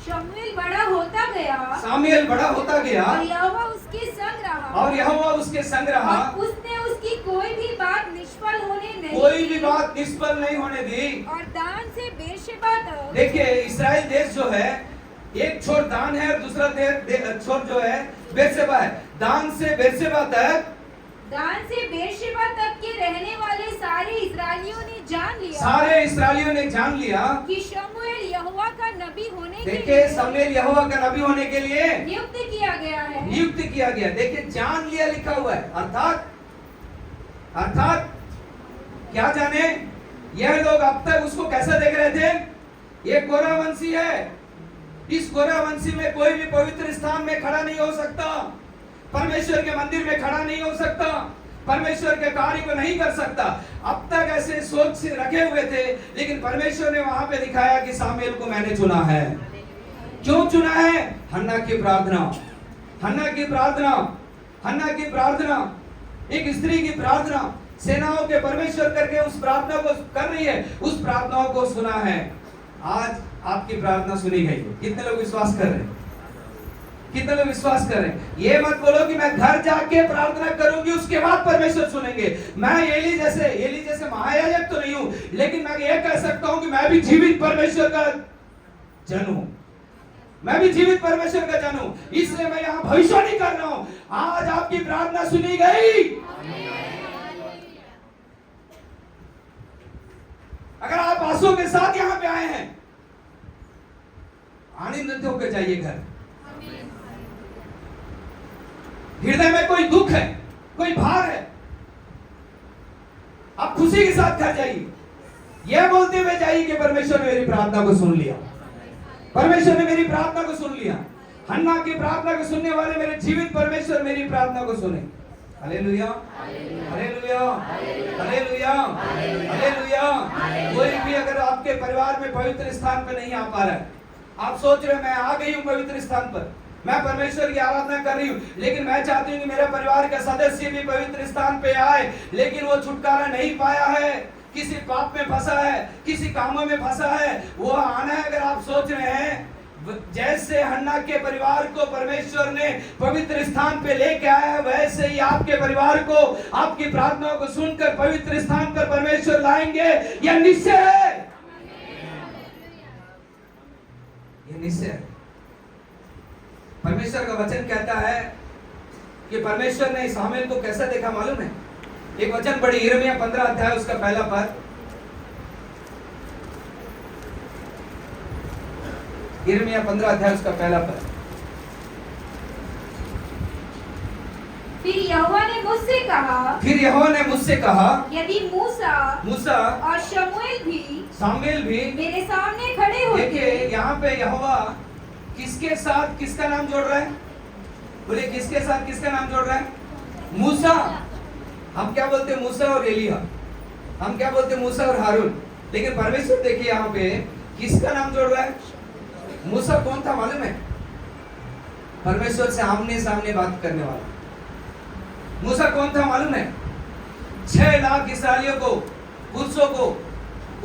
शमूएल बड़ा होता गया, सामुएल बड़ा होता गया और यहोवा उसके संग रहा, और यहोवा उसके संग रहा, और उसने उसकी कोई भी बात निष्फल होने नहीं कोई भी दी, बात निष्फल नहीं होने दी। और दान से बेर्शेबा तक, देखिए इस्राएल देश जो है, एक छोर दान है और दूसरा छोर जो है बेर्शेबा है। दान से बेर्शेबा तक, दान से बेर्शेबा तक के रहने वाले सारे इस्राएलियों ने जान लिया, सारे इस्राएलियों ने जान लिया कि शमूएल यहोवा का नबी होने के देखिए लिए सामुएल यहोवा का नबी होने के लिए नियुक्त किया गया है। नियुक्त किया गया। देखिए जान लिया लिखा हुआ है, अर्थात क्या जाने, यह लोग अब तक उसको कैसा देख रहे थे? ये कोरा वंशी है, इस कोरा वंशी में कोई भी पवित्र स्थान में खड़ा नहीं हो सकता, परमेश्वर के मंदिर में खड़ा नहीं हो सकता, परमेश्वर के कार्य को नहीं कर सकता। अब तक ऐसे सोच से रखे हुए थे, लेकिन परमेश्वर ने वहां पे दिखाया कि सामुएल को मैंने चुना है। क्यों चुना है? हन्ना की प्रार्थना, हन्ना की प्रार्थना, हन्ना की प्रार्थना, एक स्त्री की प्रार्थना, सेनाओं के परमेश्वर करके उस प्रार्थना को कर रही है, उस प्रार्थनाओं को सुना है। आज आपकी प्रार्थना सुनी गई है। कितने लोग विश्वास कर रहे हैं? कितने लोग विश्वास कर रहे हैं? ये मत बोलो कि मैं घर जाके प्रार्थना करूंगी उसके बाद परमेश्वर सुनेंगे। मैं एली जैसे महायाजक तो नहीं हूं, लेकिन मैं ये कह सकता हूं कि मैं भी जीवित परमेश्वर का जन हूं। मैं भी जीवित परमेश्वर का जन हूं, इसलिए मैं यहां भविष्यवाणी कर रहा हूं। आज आपकी प्रार्थना सुनी गई। अगर आप आंसू के साथ यहां पे आए हैं, आनंदित होकर जाइए घर। हृदय में कोई दुख है, कोई भार है, आप खुशी के साथ घर जाइए। यह बोलते हुए जाइए कि परमेश्वर ने मेरी प्रार्थना को सुन लिया, परमेश्वर ने मेरी प्रार्थना को सुन लिया। हन्ना की प्रार्थना को सुनने वाले मेरे जीवित परमेश्वर मेरी प्रार्थना को सुने। Hallelujah, hallelujah, hallelujah, hallelujah. कोई भी अगर आपके परिवार में पवित्र स्थान पर नहीं आ पा रहा है, आप सोच रहे मैं आ गई हूं पवित्र स्थान पर, मैं परमेश्वर की आराधना कर रही हूं, लेकिन मैं चाहती हूं कि मेरा परिवार का सदस्य भी पवित्र स्थान पे आए, लेकिन वो छुटकारा नहीं पाया है, किसी पाप में फंसा है, किसी कामों में फंसा है, वो आना है। अगर आप सोच रहे हैं जैसे हन्ना के परिवार को परमेश्वर ने पवित्र स्थान पे लेके आया, वैसे ही आपके परिवार को आपकी प्रार्थनाओं को सुनकर पवित्र स्थान पर परमेश्वर लाएंगे, यह निश्चय है, यह निश्चय है। परमेश्वर का वचन कहता है कि परमेश्वर ने सामुएल को कैसा देखा मालूम है? एक वचन पढ़ी, यिर्मयाह 15 अध्याय उसका पहला पद। यिर्मयाह 15 अध्याय उसका पहला पद। फिर यहोवा ने मुझसे कहा, यदि मूसा और शमूएल भी मेरे सामने खड़े होते। देखिए यहाँ पे यहोवा किसके साथ किसका नाम जोड़ रहा है? बोले किसके साथ किसका नाम जोड़ रहा है? मूसा। हम क्या बोलते हैं? मूसा और एलिया। हम क्या बोलते हैं? मूसा और हारून। लेकिन परमेश्वर देखिए यहाँ पे किसका नाम जोड़ रहा है? मूसा कौन था मालूम है? परमेश्वर से आमने सामने बात करने वाला। मूसा कौन था मालूम है? 6 लाख इस्राएलियों को, पुरुषों को,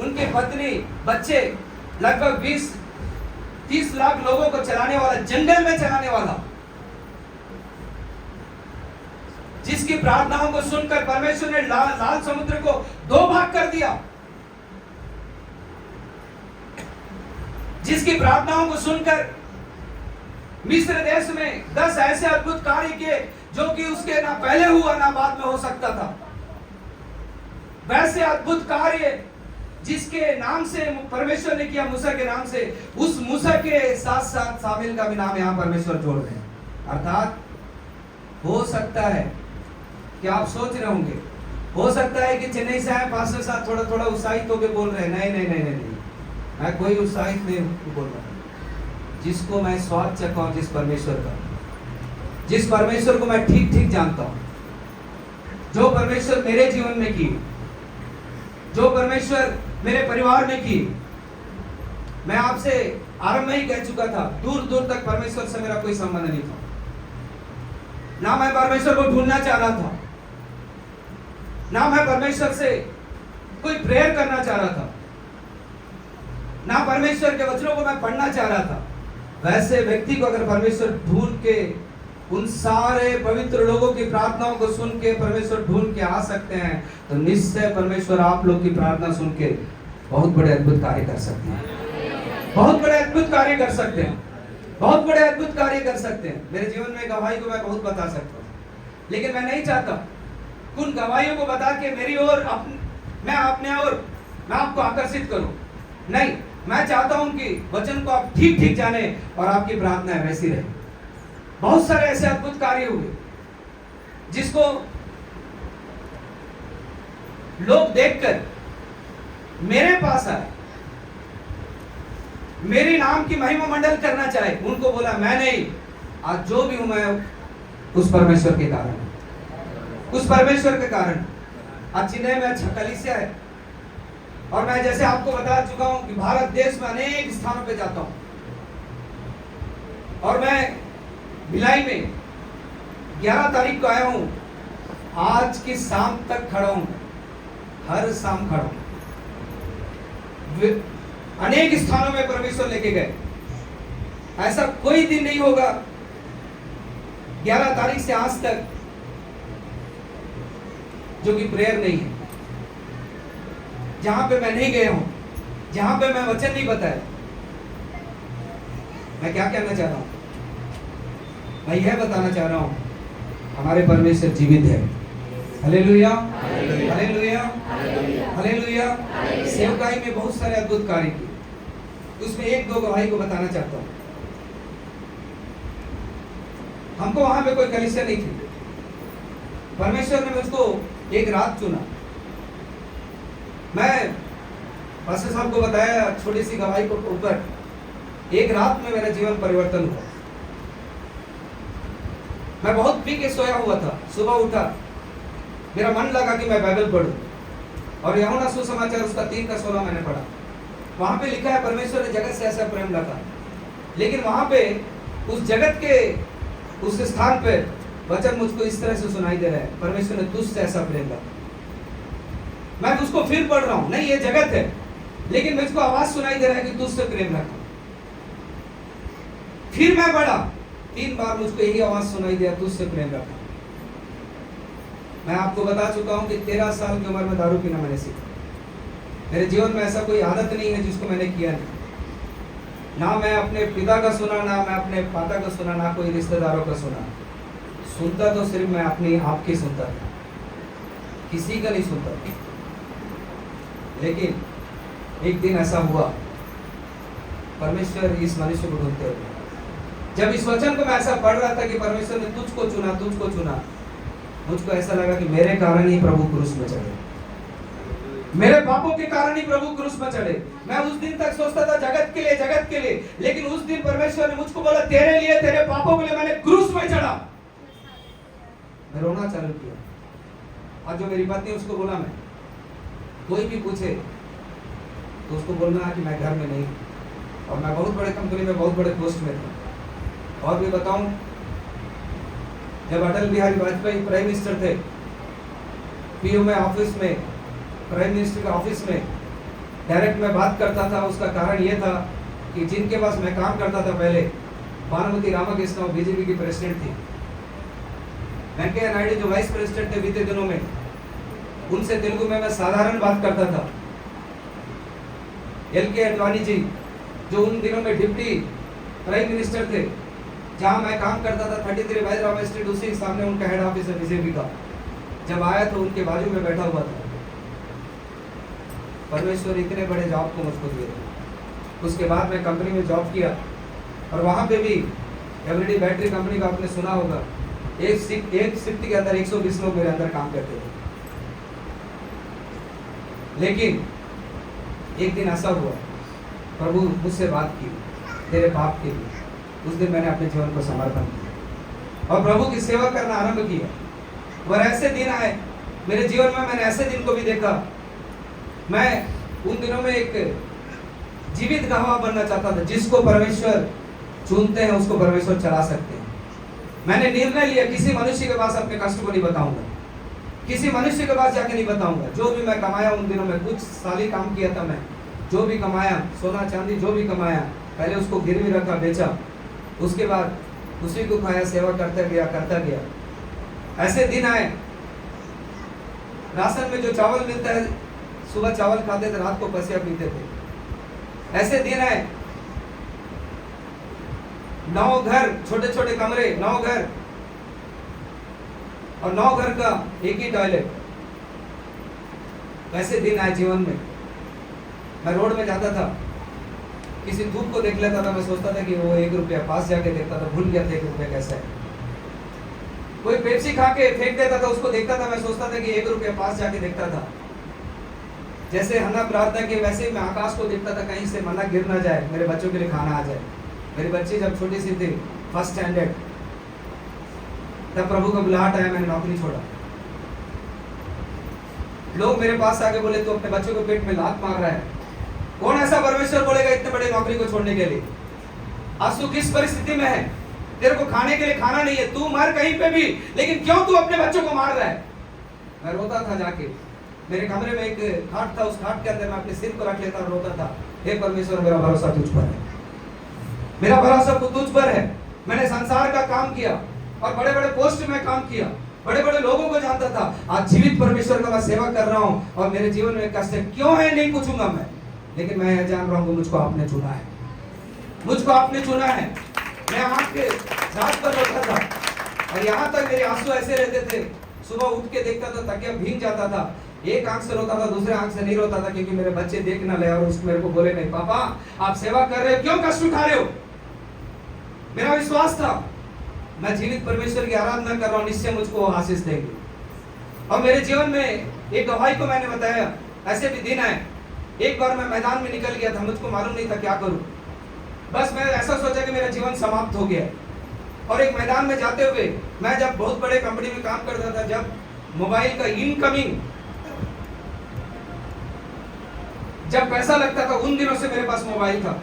उनके पत्नी, बच्चे, लगभग 20-30 लाख लोगों को चलाने वाला, जंगल में चलाने वाला, जिसकी प्रार्थनाओं को सुनकर परमेश्वर ने लाल समुद्र को 2 भाग कर दिया, जिसकी प्रार्थनाओं को सुनकर मिस्र देश में 10 ऐसे अद्भुत कार्य किए जो कि उसके ना पहले हुआ ना बाद में हो सकता था। वैसे अद्भुत कार्य जिसके नाम से परमेश्वर ने किया, मूसा के नाम से, उस मूसा के साथ साथ सामुएल का भी नाम यहाँ परमेश्वर जोड़ रहे हैं। अर्थात हो सकता है कि आप सोच रहे होंगे, हो सकता है कि चेन्नई से आए पास्टर साहब थोड़ा थोड़ा उत्साहित होकर बोल रहे हैं। नहीं नहीं नहीं नहीं, मैं कोई उत्साहित नहीं बोल रहा। जिसको मैं स्वाद चखा हूं, जिस परमेश्वर को मैं ठीक ठीक जानता हूं, जो परमेश्वर मेरे जीवन में की, जो परमेश्वर मेरे परिवार में की, मैं आपसे आरंभ में ही कह चुका था, दूर दूर तक परमेश्वर से मेरा कोई संबंध नहीं था। ना मैं परमेश्वर को ढूंढना चाह रहा था, ना मैं परमेश्वर से कोई प्रेयर करना चाह रहा था, ना परमेश्वर के वचनों को मैं पढ़ना चाह रहा था। वैसे व्यक्ति को अगर परमेश्वर ढूंढ के, उन सारे पवित्र लोगों की प्रार्थनाओं को सुन के परमेश्वर ढूंढ के आ सकते हैं, तो निश्चय परमेश्वर आप लोग की प्रार्थना सुन के बहुत बड़े अद्भुत कार्य कर सकते हैं, बहुत बड़े अद्भुत कार्य कर सकते हैं, बहुत बड़े अद्भुत कार्य कर सकते हैं। मेरे जीवन में गवाही को मैं बहुत बता सकता हूँ, लेकिन मैं नहीं चाहता उन गवाहियों को बता के मेरी ओर मैं अपने ओर मैं आपको आकर्षित करूं। नहीं, मैं चाहता हूं कि वचन को आप ठीक ठीक जाने और आपकी प्रार्थनाएं वैसी रहे। बहुत सारे ऐसे अद्भुत कार्य हुए जिसको लोग देखकर मेरे पास आए, मेरे नाम की महिमा मंडल करना चाहे। उनको बोला मैं नहीं, आज जो भी हूं मैं उस परमेश्वर के कारण, उस परमेश्वर के कारण। आज चेन्नई में अच्छा कलीसिया है, और मैं जैसे आपको बता चुका हूं कि भारत देश में अनेक स्थानों पे जाता हूं, और मैं भिलाई में 11 तारीख को आया हूं। आज की शाम तक खड़ा हूं, हर शाम खड़ा हूं। अनेक स्थानों में परमेश्वर लेके गए। ऐसा कोई दिन नहीं होगा 11 तारीख से आज तक जो कि प्रेयर नहीं है, जहां पे मैं नहीं गया हूं, जहां पे मैं वचन नहीं बताया। मैं क्या कहना चाह रहा हूं? मैं यह बताना चाह रहा हूं हमारे परमेश्वर जीवित है। Hallelujah, hallelujah, hallelujah. सेवकाई में बहुत सारे अद्भुत कार्य किए, उसमें एक दो गवाही को बताना चाहता हूं। हमको वहां पे कोई कलीसिया नहीं थी, परमेश्वर ने मुझको एक रात चुना। मैं पास्टर साहब को बताया छोटी सी गवाही को ऊपर, एक रात में मेरा जीवन परिवर्तन हुआ। मैं बहुत पी के सोया हुआ था, सुबह उठा, मेरा मन लगा कि मैं बाइबल पढ़ूं, और यूहन्ना सुसमाचार उसका 3:16 मैंने पढ़ा। वहां पे लिखा है परमेश्वर ने जगत से ऐसा प्रेम रखा, लेकिन वहां पे उस जगत के उस स्थान पे वचन मुझको इस तरह से सुनाई दे रहा है, परमेश्वर ने तुझसे ऐसा प्रेम रखा। मैं उसको फिर पढ़ रहा हूं, नहीं ये जगत है, लेकिन मुझको आवाज सुनाई दे रहा है कि तुझसे प्रेम रखा। फिर मैं पढ़ा, 3 बार मुझको यही आवाज सुनाई दिया, तुझसे प्रेम रखा। मैं आपको बता चुका हूं कि 13 साल की उम्र में दारू पीना मैंने सीखा। मेरे जीवन में ऐसा कोई आदत नहीं है जिसको मैंने किया नहीं। ना मैं अपने पिता का सुना, ना मैं अपने पापा का सुना, ना कोई रिश्तेदारों का सुना। सुनता तो सिर्फ मैं अपनी आप की सुनता था, किसी का नहीं सुनता। लेकिन एक दिन ऐसा हुआ, परमेश्वर इस मनुष्य को ढूंढते हुए, जब इस वचन को मैं ऐसा पढ़ रहा था कि परमेश्वर ने तुझको चुना, तुझको चुना, मुझको ऐसा लगा कि मेरे कारण ही प्रभु क्रूस में चढ़े, मेरे पापों के कारण ही प्रभु क्रूस में चढ़े। मैं उस दिन तक सोचता था जगत के लिए, जगत के लिए, लेकिन उस दिन परमेश्वर ने मुझको बोला तेरे लिए, तेरे पापों के लिए मैंने क्रूस में चढ़ा। मैं रोना चालू किया, और जो मेरी पत्नी उसको बोला, मैं कोई भी पूछे तो उसको बोलना कि मैं घर में नहीं, और मैं बहुत बड़े कंपनी में बहुत बड़े पोस्ट में था। और भी बताऊं, जब अटल बिहारी वाजपेयी प्राइम मिनिस्टर थे, पीओ में ऑफिस में, प्राइम मिनिस्टर के ऑफिस में डायरेक्ट मैं बात करता था। उसका कारण यह था कि जिनके पास मैं काम करता था पहले, भानुमति रामकृष्ण बीजेपी की प्रेसिडेंट थी, वेंकैया नायडू जो वाइस प्रेसिडेंट थे बीते दिनों में, उनसे तेलुगु में मैं साधारण बात करता था। LK अडवाणी जी जो उन दिनों में डिप्टी प्राइम मिनिस्टर थे, जहां मैं काम करता था 33 बैजराव स्ट्रीट, उसी सामने उनका हेड ऑफिस है बीजेपी का, जब आया तो उनके बाजू में बैठा हुआ था। परमेश्वर इतने बड़े जॉब को मुझको दिए थे। उसके बाद मैं कंपनी में जॉब किया, और वहां पे भी एवरीडे बैटरी कंपनी का आपने सुना होगा, एक शिफ्ट के अंदर 120 लोग मेरे अंदर काम करते थे। लेकिन एक दिन ऐसा हुआ, प्रभु मुझसे बात की तेरे पाप के लिए। उस दिन मैंने अपने जीवन को समर्पण किया और प्रभु की सेवा करना आरंभ किया। और ऐसे दिन आए मेरे जीवन में, मैंने ऐसे दिन को भी देखा। मैं उन दिनों में एक जीवित गवाह बनना चाहता था, जिसको परमेश्वर चुनते हैं उसको परमेश्वर चला सकते हैं। मैंने निर्णय लिया किसी मनुष्य के पास अपने कष्ट को नहीं बताऊंगा, किसी मनुष्य के पास जाके नहीं बताऊंगा। जो भी मैं कमाया उन दिनों में, कुछ साल ही काम किया था मैं, जो भी कमाया, सोना चांदी जो भी कमाया, पहले उसको गिरवी रखा, बेचा, उसके बाद उसी को खाया, सेवा करता गया। ऐसे दिन आए, राशन में जो चावल मिलता है, सुबह चावल खाते थे, रात को पसिया पीते थे। ऐसे दिन आए, 9 घर, छोटे छोटे कमरे, 9 घर, और 9 घर का एक ही टॉयलेट। वैसे दिन आए जीवन में। मैं रोड में जाता था, किसी धूप को देख लेता था, मैं सोचता था कि वो 1 रुपया, पास जाके देखता था, भूल गया था 1 रुपया कैसा है। कोई पेप्सी खा के फेंक देता था, उसको देखता था, मैं सोचता था कि 1 रुपया, पास जाके देखता था। जैसे हन्ना प्रार्थना की, वैसे ही मैं आकाश को देखता था, कहीं से मन्ना गिर ना जाए, मेरे बच्चों के लिए खाना आ जाए। मेरी बच्ची जब छोटी सी थी, फर्स्ट स्टैंडर्ड, तब प्रभु का बुलाहट आया, मैंने नौकरी छोड़ा। लोग मेरे पास आके बोले तू अपने बच्चों को पेट में लात मार रहा है। कौन ऐसा परमेश्वर बोलेगा इतने बड़े नौकरी को छोड़ने के लिए? आज तू किस परिस्थिति में है, तेरे को खाने के लिए खाना नहीं है, तू मर कहीं पे भी, लेकिन क्यों तू अपने बच्चों को मार रहा है? मैं रोता था जाके, मेरे कमरे में एक खाट था, उस खाट के अंदर मैं अपने सिर को रख लेता और रोता था। हे परमेश्वर मेरा भरोसा तुझ पर है, मेरा भरोसा तुझ पर है। मैंने संसार का काम किया और बड़े बड़े पोस्ट में काम किया, बड़े बड़े लोगों को जानता था। आज जीवित परमेश्वर का मैं सेवा कर रहा हूँ और मेरे जीवन में कष्ट क्यों है नहीं पूछूंगा मैं, लेकिन मैं जान रहा हूँ मुझको आपने चुना है, मुझको आपने चुना है। मैं आपके रात पर बैठा था और यहाँ तक मेरे आंसू ऐसे रहते थे, सुबह उठ के देखता था तकिया भीग जाता था, एक आंख से रोता था दूसरे आंख से नहीं रोता था, क्योंकि मेरे बच्चे देख ना ले और उसको मेरे को बोले नहीं पापा आप सेवा कर रहे हो क्यों कष्ट उठा रहे हो। मेरा विश्वास था मैं जीवित परमेश्वर की आराधना कर रहा हूँ, निश्चय मुझको आशीष देंगे। और मेरे जीवन में एक गवाही को मैंने बताया, ऐसे भी दिन आए, एक बार मैं मैदान में निकल गया था, मुझको मालूम नहीं था क्या करूं, बस मैं ऐसा सोचा कि मेरा जीवन समाप्त हो गया। और एक मैदान में जाते हुए मैं जब बहुत बड़े कंपनी में काम करता था, जब मोबाइल का इनकमिंग जब पैसा लगता था उन दिनों से मेरे पास मोबाइल था।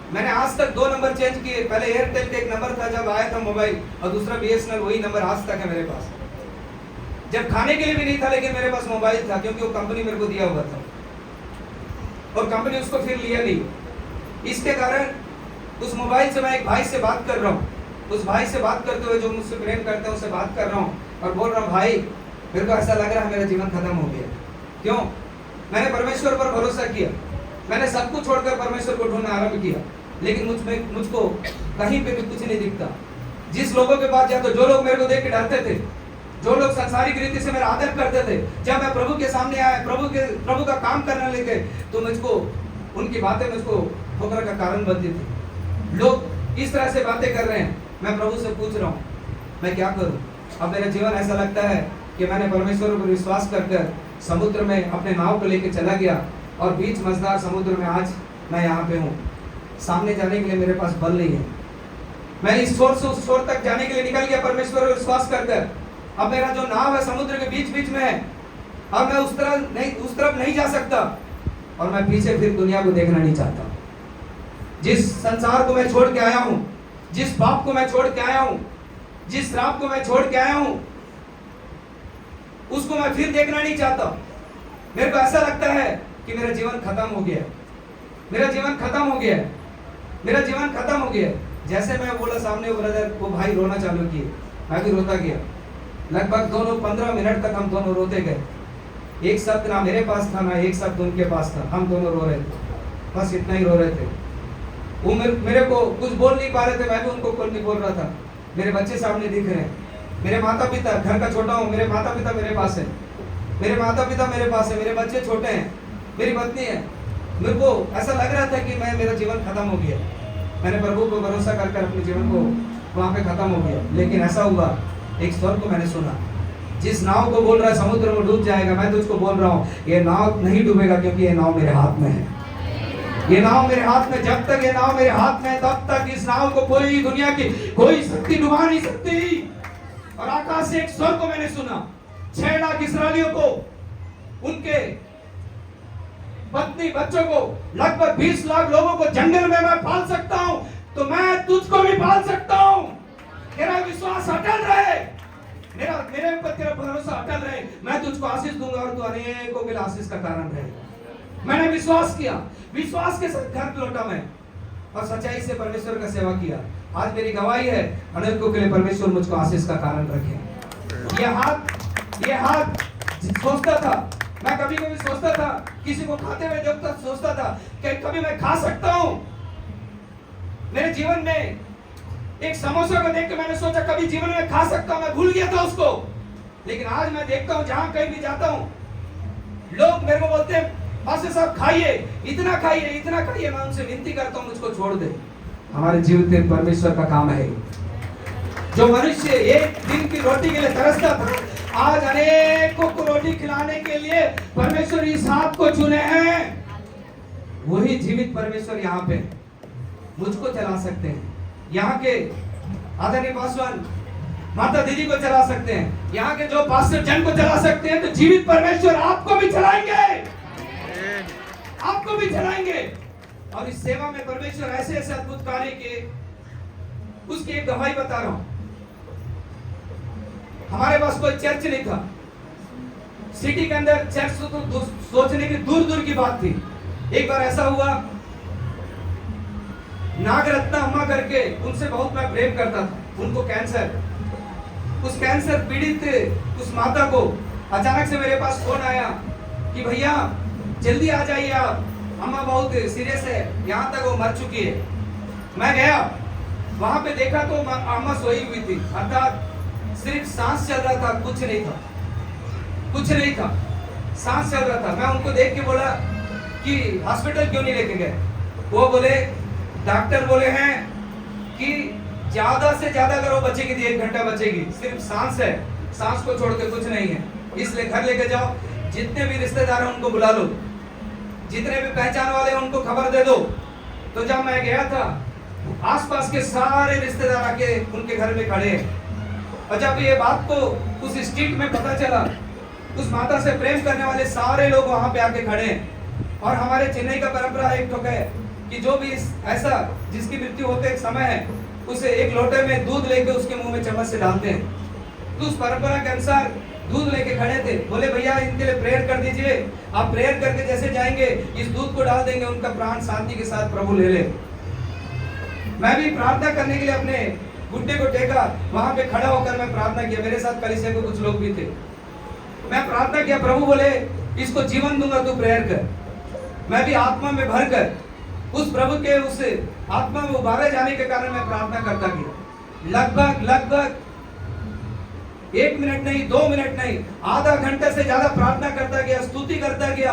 मैंने आज तक 2 नंबर चेंज किए, पहले एयरटेल का एक नंबर था जब आया था मोबाइल, और दूसरा बीएसएनएल, वही नंबर आज तक है मेरे पास। जब खाने के लिए भी नहीं था लेकिन मेरे पास मोबाइल था, क्योंकि वो कंपनी मेरे को दिया हुआ था और कंपनी उसको फिर लिया नहीं। इसके कारण उस मोबाइल से मैं एक भाई से बात कर रहा हूँ, उस भाई से बात करते हुए जो मुझसे प्रेम करते हैं उससे बात कर रहा हूँ और बोल रहा हूँ भाई मेरे को ऐसा लग रहा है मेरा जीवन खत्म हो गया। क्यों? मैंने परमेश्वर पर भरोसा किया, मैंने सब कुछ छोड़कर परमेश्वर को ढूंढना आरंभ किया, लेकिन मुझको कहीं पे भी कुछ नहीं दिखता। जिस लोगों के पास जाते, जो लोग मेरे को देख के डरते थे, जो लोग सांसारिक रीति से मेरा आदर करते थे, जब मैं प्रभु के सामने आया, प्रभु का काम करने लगे, तो मुझको उनकी बातें मुझको ठोकर का कारण बनती थी। लोग इस तरह से बातें कर रहे हैं, मैं प्रभु से पूछ रहा हूँ मैं क्या करूँ। अब मेरा जीवन ऐसा लगता है कि मैंने परमेश्वर पर विश्वास कर समुद्र में अपने नाव को लेकर चला गया और बीच मझधार समुद्र में आज मैं यहाँ पे हूँ। सामने जाने के लिए मेरे पास बल नहीं है, मैं इस छोर से उस छोर तक जाने के लिए निकल गया परमेश्वर पर विश्वास कर। अब मेरा जो नाव है समुद्र के बीच बीच में है, अब मैं उस तरफ नहीं जा सकता और मैं पीछे फिर दुनिया को देखना नहीं चाहता। जिस संसार को मैं छोड़ के आया हूँ, जिस पाप को मैं छोड़ के आया हूँ, जिस श्राप को मैं छोड़ के आया हूँ, उसको मैं फिर देखना नहीं चाहता। मेरे को ऐसा लगता है कि मेरा जीवन खत्म हो गया, मेरा जीवन खत्म हो गया, मेरा जीवन खत्म हो गया। जैसे मैं बोला सामने वो ब्रदर, वो भाई रोना चालू किए, मैं भी रोता गया। लगभग 15 मिनट तक हम दोनों रोते गए। एक शब्द ना मेरे पास था ना एक शब्द उनके पास था, हम दोनों रो रहे थे, बस इतना ही रो रहे थे। वो मेरे को कुछ बोल नहीं पा रहे थे, मैं भी उनको कुछ नहीं बोल रहा था। मेरे बच्चे सामने दिख रहे हैं, मेरे माता पिता, घर का छोटा हूँ, मेरे माता पिता मेरे पास है, मेरे माता पिता मेरे पास है, मेरे बच्चे छोटे हैं, मेरी पत्नी है। मेरे को ऐसा लग रहा था कि मेरा जीवन खत्म हो गया। मैंने प्रभु को भरोसा कर अपने जीवन को वहाँ पे खत्म हो गया। लेकिन ऐसा हुआ, एक स्वर को मैंने सुना, जिस नाव को बोल रहा है समुद्र में डूब जाएगा, मैं तुझको बोल रहा हूँ ये नाव नहीं डूबेगा, क्योंकि ये नाव मेरे हाथ में है। ये नाव मेरे हाथ में, जब तक ये नाव मेरे हाथ में है तब तक इस नाव को कोई दुनिया की कोई शक्ति डुबा नहीं सकती। और आकाश से एक स्वर को मैंने सुना, 6 लाख इस्राएलियों को, उनके पत्नी बच्चों को, लगभग 20 लाख लोगों को जंगल में मैं पाल सकता हूं, तो मैं तुझको भी पाल सकता हूं। तेरा विश्वास अटल रहे, मेरे ऊपर तेरा भरोसा अटल रहे, मैं तुझको आशीष दूंगा और तू अनेकों के लिए आशीष का कारण रहे। मैंने विश्वास किया, विश्वास के साथ घर लौटा मैं और सच्चाई से परमेश्वर का सेवा किया। आज मेरी गवाही है, अनेकों के लिए परमेश्वर मुझको आशीष का कारण रखे। ये हाथ सोचता था, मैं कभी कभी सोचता था, किसी को खाते हुए देखता सोचता था कि कभी मैं खा सकता हूं। मेरे जीवन में एक समोसा को देख के मैंने सोचा कभी जीवन में खा सकता हूं, मैं भूल गया था उसको। लेकिन आज मैं देखता हूं, जहां कहीं भी जाता हूं, लोग मेरे को बोलते हैं पास्टर साहब खाइए, इतना खाइए, इतना खाइए। मैं उनसे विनती करता हूं मुझको छोड़ दे। हमारे जीवित परमेश्वर का काम है। जो मनुष्य एक दिन की रोटी के लिए तरसता था, आज अनेकों को रोटी खिलाने के लिए परमेश्वर इस हाथ को चुने हैं। वही जीवित परमेश्वर यहाँ पे मुझको चला सकते हैं, यहाँ के आदरणीय पासवान माता दीदी को चला सकते हैं, यहाँ के जो पास्टर जन को चला सकते हैं, तो जीवित परमेश्वर आपको भी चलाएंगे, आपको भी चलाएंगे। और इस सेवा में परमेश्वर ऐसे ऐसे अद्भुत कार्य किए, उसकी एक गवाही बता रहा हूं। हमारे पास कोई चर्च नहीं था, सिटी के अंदर चर्च तो सोचने की दूर दूर की बात थी। एक बार ऐसा हुआ, नागरत्ना अम्मा करके उनसे बहुत मैं प्रेम करता था, उनको कैंसर, उस कैंसर पीड़ित उस माता को अचानक से मेरे पास फोन आया कि भैया जल्दी आ जाइए आप, अम्मा बहुत सीरियस है, यहाँ तक वो मर चुकी है। मैं गया, वहां पे देखा तो अम्मा सोई हुई थी, अर्थात सिर्फ सांस चल रहा था, कुछ नहीं था, कुछ नहीं था, सांस चल रहा था। मैं उनको देख के बोला कि हॉस्पिटल क्यों नहीं लेके गए? वो बोले, डॉक्टर बोले हैं कि ज्यादा से ज्यादा अगर वो बचेगी तो 1 घंटा बचेगी, सिर्फ सांस है, सांस को छोड़ के कुछ नहीं है, इसलिए घर लेके जाओ, जितने भी रिश्तेदार हैं उनको बुला लो, जितने भी पहचान वाले हैं उनको खबर दे दो। तो जब मैं गया था, आसपास के सारे रिश्तेदार आके उनके घर में खड़े हैं, और जब ये बात को उस स्ट्रीट में पता चला, उस माता से प्रेम करने वाले सारे लोग वहां पे आके खड़े हैं। और हमारे चेन्नई का परंपरा एक ठोक है कि जो भी ऐसा जिसकी मृत्यु होते एक समय है, उसे 1 लोटे में दूध लेके उसके मुंह में चम्मच से डालते हैं। तो उस परंपरा के अनुसार दूध लेके खड़े थे, बोले भैया इनके लिए प्रेयर कर दीजिए, आप प्रेयर करके जैसे जाएंगे इस दूध को डाल देंगे, उनका प्राण शांति के साथ प्रभु ले ले। मैं भी प्रार्थना करने के लिए अपने घुटने को टेका, वहां पे खड़ा होकर मैं प्रार्थना किया, मेरे साथ कलीसिया के कुछ लोग भी थे। मैं प्रार्थना किया, प्रभु बोले इसको जीवन दूंगा, तू प्रेयर कर। मैं भी आत्मा में भर कर उस प्रभु के उस आत्मा में उबारे जाने के कारण मैं प्रार्थना करता गया। लगभग 1 मिनट नहीं, 2 मिनट नहीं, आधा घंटा से ज्यादा प्रार्थना करता गया, स्तुति करता गया,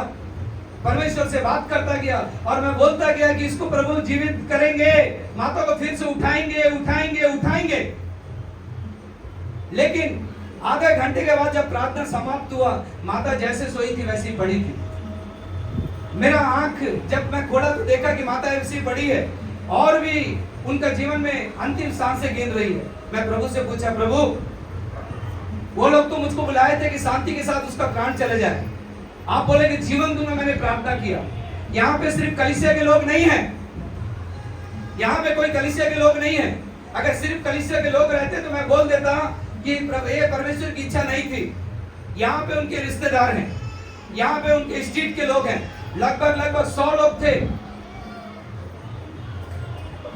परमेश्वर से बात करता गया, और मैं बोलता गया कि इसको प्रभु जीवित करेंगे, माता को फिर से उठाएंगे। लेकिन आधे घंटे के बाद जब प्रार्थना समाप्त हुआ, माता जैसे सोई थी वैसी पड़ी थी। मेरा आंख जब मैं खोला तो देखा कि माता ऐसी पड़ी है, और भी उनका जीवन में अंतिम सांसें गिन रही है। मैं प्रभु से पूछा, प्रभु वो लोग तो मुझको बुलाए थे कि शांति के साथ उसका प्राण चले जाए, आप बोले कि जीवन दूंगा, मैंने प्रार्थना किया। यहाँ पे सिर्फ कलीसिया के लोग नहीं हैं, यहाँ पे कोई कलीसिया के लोग नहीं हैं। अगर सिर्फ कलीसिया के लोग रहते तो मैं बोल देता कि ये परमेश्वर की इच्छा नहीं थी। यहाँ पे उनके रिश्तेदार हैं, यहाँ पे उनके स्ट्रीट के लोग हैं, लगभग 100 लोग थे,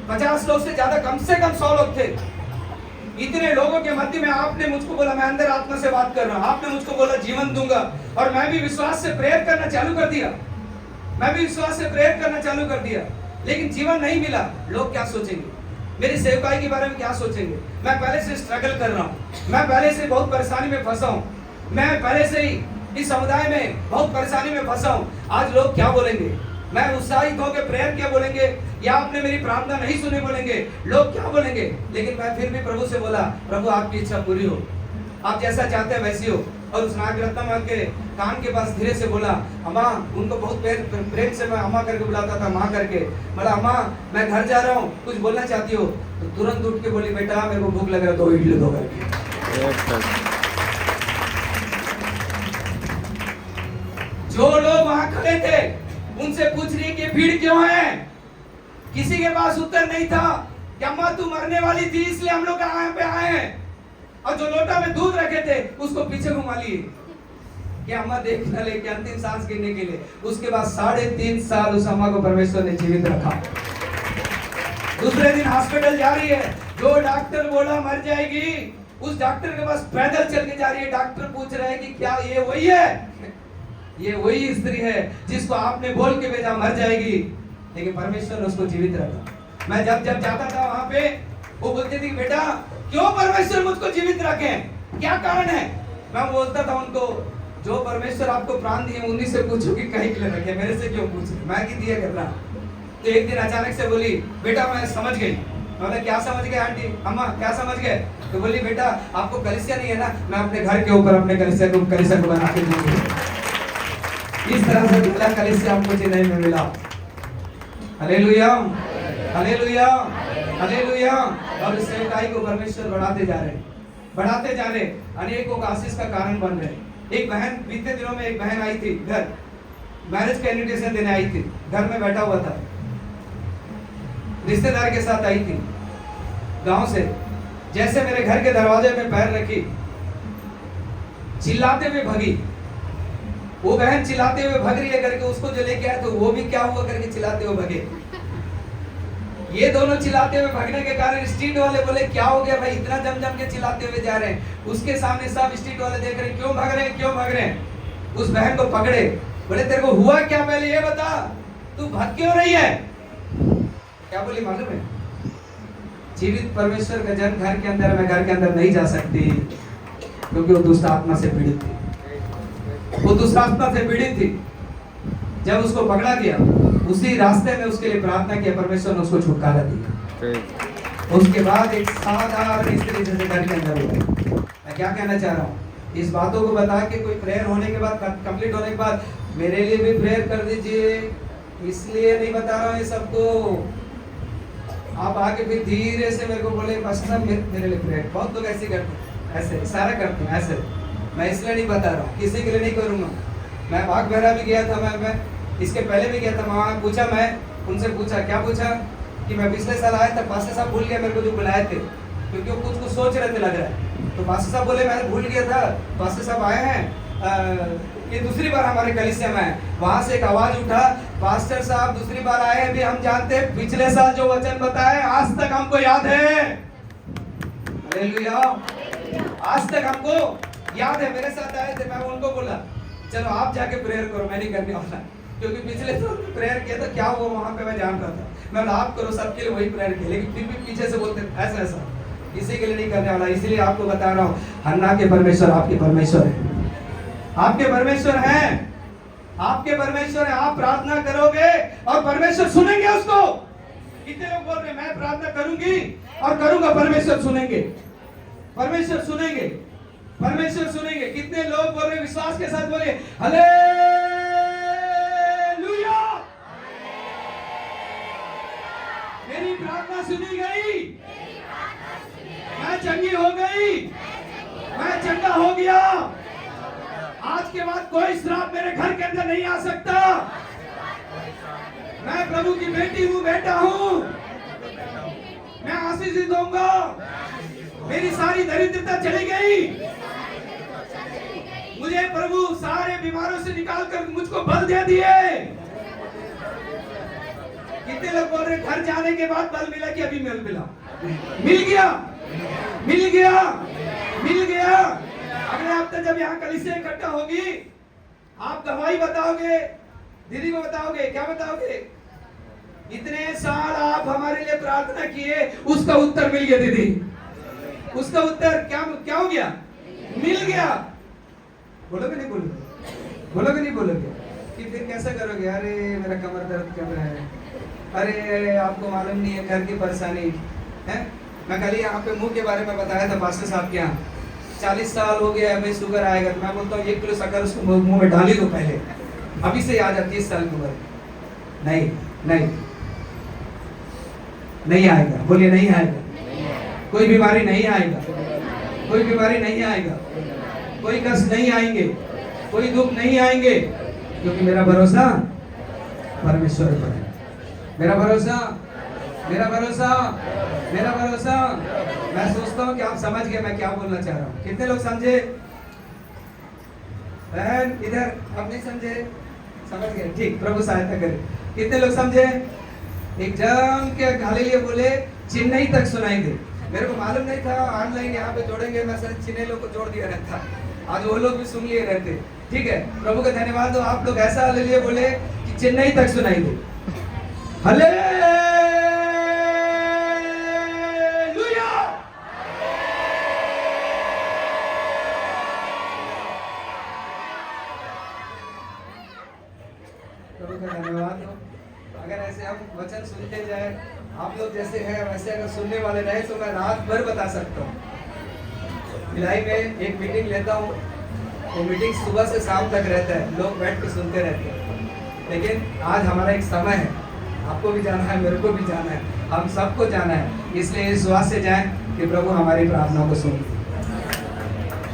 50 लोग से ज्यादा, कम से कम 100 लोग थे। इतने लोगों के मध्य में आपने मुझको बोला, मैं अंदर आत्मा से बात कर रहा हूं, आपने मुझको बोला जीवन दूंगा, और मैं भी विश्वास से प्रेयर करना चालू कर दिया, मैं भी विश्वास से प्रेयर करना चालू कर दिया। लेकिन जीवन नहीं मिला, लोग क्या सोचेंगे, मेरी सेवकाई के बारे में क्या सोचेंगे? मैं पहले से स्ट्रगल कर रहा हूं, मैं पहले से बहुत परेशानी में फंसा हूं, मैं पहले से ही इस समुदाय में बहुत परेशानी में फंसा हूं, आज लोग क्या बोलेंगे? मैं उत्साहित होकर प्रेयर क्या बोलेंगे, या आपने मेरी प्रार्थना नहीं सुनी बोलेंगे, लोग क्या बोलेंगे? लेकिन मैं फिर भी प्रभु से बोला, प्रभु आपकी इच्छा पूरी हो, आप जैसा चाहते हैं वैसी हो। और उस नागरत्ना के कान के पास धीरे से बोला, अम्मा, उनको बहुत प्रेम से मैं अम्मा करके बुलाता था, माँ करके, बोला अम्मा मैं घर जा रहा हूँ, कुछ बोलना चाहती हो? तो तुरंत उठ के बोली, बेटा मेरे को भूख लग रहा है, 2 इडली दो करके। जो लोग वहां खड़े थे उनसे पूछ रही कि भीड़ क्यों है? किसी के पास उत्तर नहीं था कि अम्मा तू मरने वाली थी इसलिए हम लोग यहाँ पे आए हैं। और जो लोटा में दूध रखे थे उसको पीछे घुमा लिए कि अम्मा देख न ले कि अंतिम सांस गिरने के लिए। उसके बाद 3.5 साल उस अम्मा को परमेश्वर ने जीवित रखा। दूसरे दिन हॉस्पिटल जा रही है, जो डॉक्टर बोला मर जाएगी, उस डॉक्टर के पास पैदल चल के जा रही है। डॉक्टर पूछ रहे हैं कि क्या ये वही है? ये वही स्त्री है जिसको आपने बोल के भेजा मर जाएगी, लेकिन परमेश्वर ने उसको जीवित रखा। मैं जब जाता था वहां पे, वो बोलती थी बेटा क्यों परमेश्वर मुझको जीवित रखे, क्या कारण है? मैं बोलता था उनको, जो परमेश्वर आपको प्राण दिए उन्हीं से पूछो कि कहीं के लिए रखे, मेरे से क्यों पूछ रहे, मैं की दिया कर रहा। तो एक दिन अचानक से बोली, बेटा मैं समझ गई। मैंने क्या समझ गए आंटी, अम्मा क्या समझ गए? तो बोली बेटा आपको कलीसिया नहीं है ना, मैं अपने घर के ऊपर अपने कलीसिया को बना के दूंगी। इस तरह से पहला कलीसिया हमको चेन्नई में मिला। Hallelujah, hallelujah, hallelujah. और इस सेवकाई को परमेश्वर बढ़ाते जा रहे, अनेकों का आशीष का कारण बन रहे। एक बहन, बीते दिनों में एक बहन आई थी घर, मैरिज का इन्विटेशन देने आई थी, घर में बैठा हुआ था, रिश्तेदार के साथ आई थी गांव से। जैसे मेरे घर के दरवाजे में पैर रखी, चिल्लाते हुए भगी। वो बहन चिल्लाते हुए भाग रही है करके उसको जो लेके आए तो वो भी क्या हुआ करके चिल्लाते हुए भागे। ये दोनों चिल्लाते हुए भागने के कारण स्ट्रीट वाले बोले क्या हो गया भाई, इतना जम जम के चिल्लाते हुए जा रहे हैं। उसके सामने सब स्ट्रीट वाले देख रहे हैं, क्यों भाग रहे हैं, क्यों भाग रहे हैं। उस बहन को पकड़े, बोले तेरे को हुआ क्या, पहले ये बता, तू भाग क्यों रही है। क्या बोली मालूम है, जीवित परमेश्वर का जन घर के अंदर, मैं घर के अंदर नहीं जा सकती क्योंकि वो दुष्ट आत्मा से पीड़ित थी, वो दुष्ट आत्मा से पीड़ित थी। जब उसको पकड़ा गया, उसी रास्ते में उसके लिए प्रार्थना किया, परमेश्वर ने उसको छुटकारा दिया। उसके बाद एक साधारण स्त्री जैसे घर के अंदर हो गई। मैं क्या कहना चाह रहा हूँ, इस बातों को बता के कोई प्रेयर होने के बाद, कंप्लीट होने के बाद मेरे लिए भी प्रेयर कर दीजिए, इसलिए नहीं बता रहा हूँ ये सबको। आप आके फिर धीरे से मेरे को बोले पास्टर साहब मेरे लिए प्रेयर, बहुत लोग ऐसे करते हैं, ऐसे इशारा करते हैं ऐसे। मैं इसलिए नहीं बता रहा हूँ, किसी के लिए नहीं करूँगा। मैं बाग बहरा भी गया था, मैं इसके पहले भी गया था, वहाँ पूछा, मैं उनसे पूछा, क्या पूछा कि मैं पिछले साल आया था, पास्टर साहब भूल गया मेरे को जो बुलाए थे, क्योंकि वो कुछ सोच रहे थे लग रहा है। तो पास्टर साहब बोले मैं भूल गया था, पास्टर साहब आए हैं, ये दूसरी बार हमारे कलीसिया में है। वहां से एक आवाज उठा, पास्टर साहब दूसरी बार आए हैं, भी हम जानते हैं पिछले साल जो वचन बताए आज तक हमको याद है। हालेलुया, आज तक हमको याद है, मेरे साथ आए थे। मैं उनको बोला चलो आप जाके प्रेयर करो, मैं नहीं करने वाला, क्योंकि पिछले साल प्रेयर किया था, क्या हुआ वहां पे मैं जान रहा था। मैं बोला आप करो, सबके लिए वही प्रेयर किया, लेकिन फिर भी पीछे से बोलते ऐसा ऐसा, किसी के लिए नहीं करने वाला। इसलिए आपको बता रहा हूँ, हन्ना के परमेश्वर आपके परमेश्वर है, आपके परमेश्वर हैं, आपके परमेश्वर है। आप प्रार्थना करोगे और परमेश्वर सुनेंगे उसको। कितने लोग बोल रहे हैं मैं प्रार्थना करूंगी और करूंगा, परमेश्वर सुनेंगे, परमेश्वर सुनेंगे, परमेश्वर सुनेंगे। कितने लोग बोल रहे विश्वास के साथ बोलिए हालेलुया। मेरी प्रार्थना सुनी गई, मैं चंगी हो गई, मैं चंगा हो गया। आज के बाद कोई श्राप मेरे घर के अंदर नहीं आ सकता। मैं प्रभु की बेटी हूँ, बेटा हूँ, मैं आशीषित होऊंगा। मेरी सारी दरिद्रता चली गई, मुझे प्रभु सारे बीमारों से निकालकर मुझको बल दे दिए। कितने लोग बोल रहे घर जाने के बाद बल मिला कि अभी मिला, मिल गया, मिल गया, मिल गया। अगले हफ्ते जब यहाँ कलीसिया इकट्ठा होगी, आप गवाही बताओगे, दीदी को बताओगे, क्या बताओगे, इतने साल आप हमारे लिए प्रार्थना किए, उसका उत्तर मिल गया दीदी, उसका उत्तर क्या हो गया, मिल गया। बोलोगे नहीं बोलोगे, बोलोगे नहीं बोलोगे कि फिर कैसे करोगे, अरे मेरा कमर दर्द कर रहा है, अरे आपको मालूम नहीं है घर की परेशानी है। मैं कल यहाँ पे मुंह के बारे में बताया था पास्टर साहब के यहाँ, 40 साल हो गया भाई शुगर आएगा, तो मैं बोलता हूँ 1 किलो शक्कर उसको मुंह में डाली दो पहले, अभी से आ जाती 30 साल की उम्र। नहीं नहीं नहीं आएगा, बोलिए नहीं आएगा, कोई बीमारी नहीं आएगा, कोई बीमारी नहीं आएगा, कोई कष्ट नहीं आएंगे, कोई दुख नहीं आएंगे, क्योंकि मेरा भरोसा परमेश्वर पर है। मेरा भरोसा, मेरा भरोसा, मेरा भरोसा। मैं सोचता हूँ कि आप समझ गए मैं क्या बोलना चाह रहा हूँ। कितने लोग समझे? बहन इधर, अब नहीं समझे, समझ गए, ठीक, प्रभु सहायता करे। कितने लोग समझे? एक जम के हालेलुया बोले, चेन्नई तक सुनाई दे। मेरे को मालूम नहीं था ऑनलाइन यहाँ पे जोड़ेंगे, मैं सर चेन्नई लोग को जोड़ दिया रहता, आज वो लोग भी सुन लिए रहते। ठीक है, प्रभु का धन्यवाद हो, आप लोग ऐसा हालेलुया बोले कि चेन्नई तक सुनाई दे। हालेलुया। प्रभु का धन्यवाद हो। अगर ऐसे हम वचन सुनते जाए, आप लोग जैसे हैं वैसे अगर सुनने वाले रहे तो मैं रात भर बता सकता हूँ। भिलाई में एक मीटिंग लेता हूँ, वो मीटिंग सुबह से शाम तक रहता है, लोग बैठ के सुनते रहते हैं। लेकिन आज हमारा एक समय है, आपको भी जाना है, मेरे को भी जाना है, हम सबको जाना है, इसलिए इस विश्वास से जाएं कि प्रभु हमारी प्रार्थना को सुन।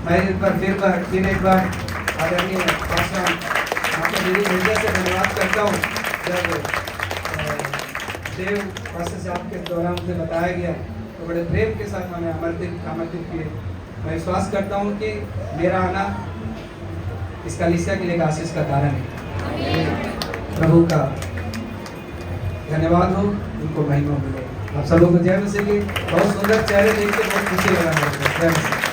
मैं एक बार आदरणीय आपको मेरी हृदय से धन्यवाद करता हूँ। जब देव पास्टर साहब के दौरान मुझे बताया गया तो बड़े प्रेम के साथ हमें आमंत्रित किए। मैं विश्वास करता हूँ कि मेरा आना इस कलीसिया के लिए एक आशीष का कारण है। प्रभु का धन्यवाद हो, उनको महिमा मिले। आप सब लोग को जय मसीह की। बहुत सुंदर चेहरे देख के बहुत खुशी लगा मुझे। जय मसीह।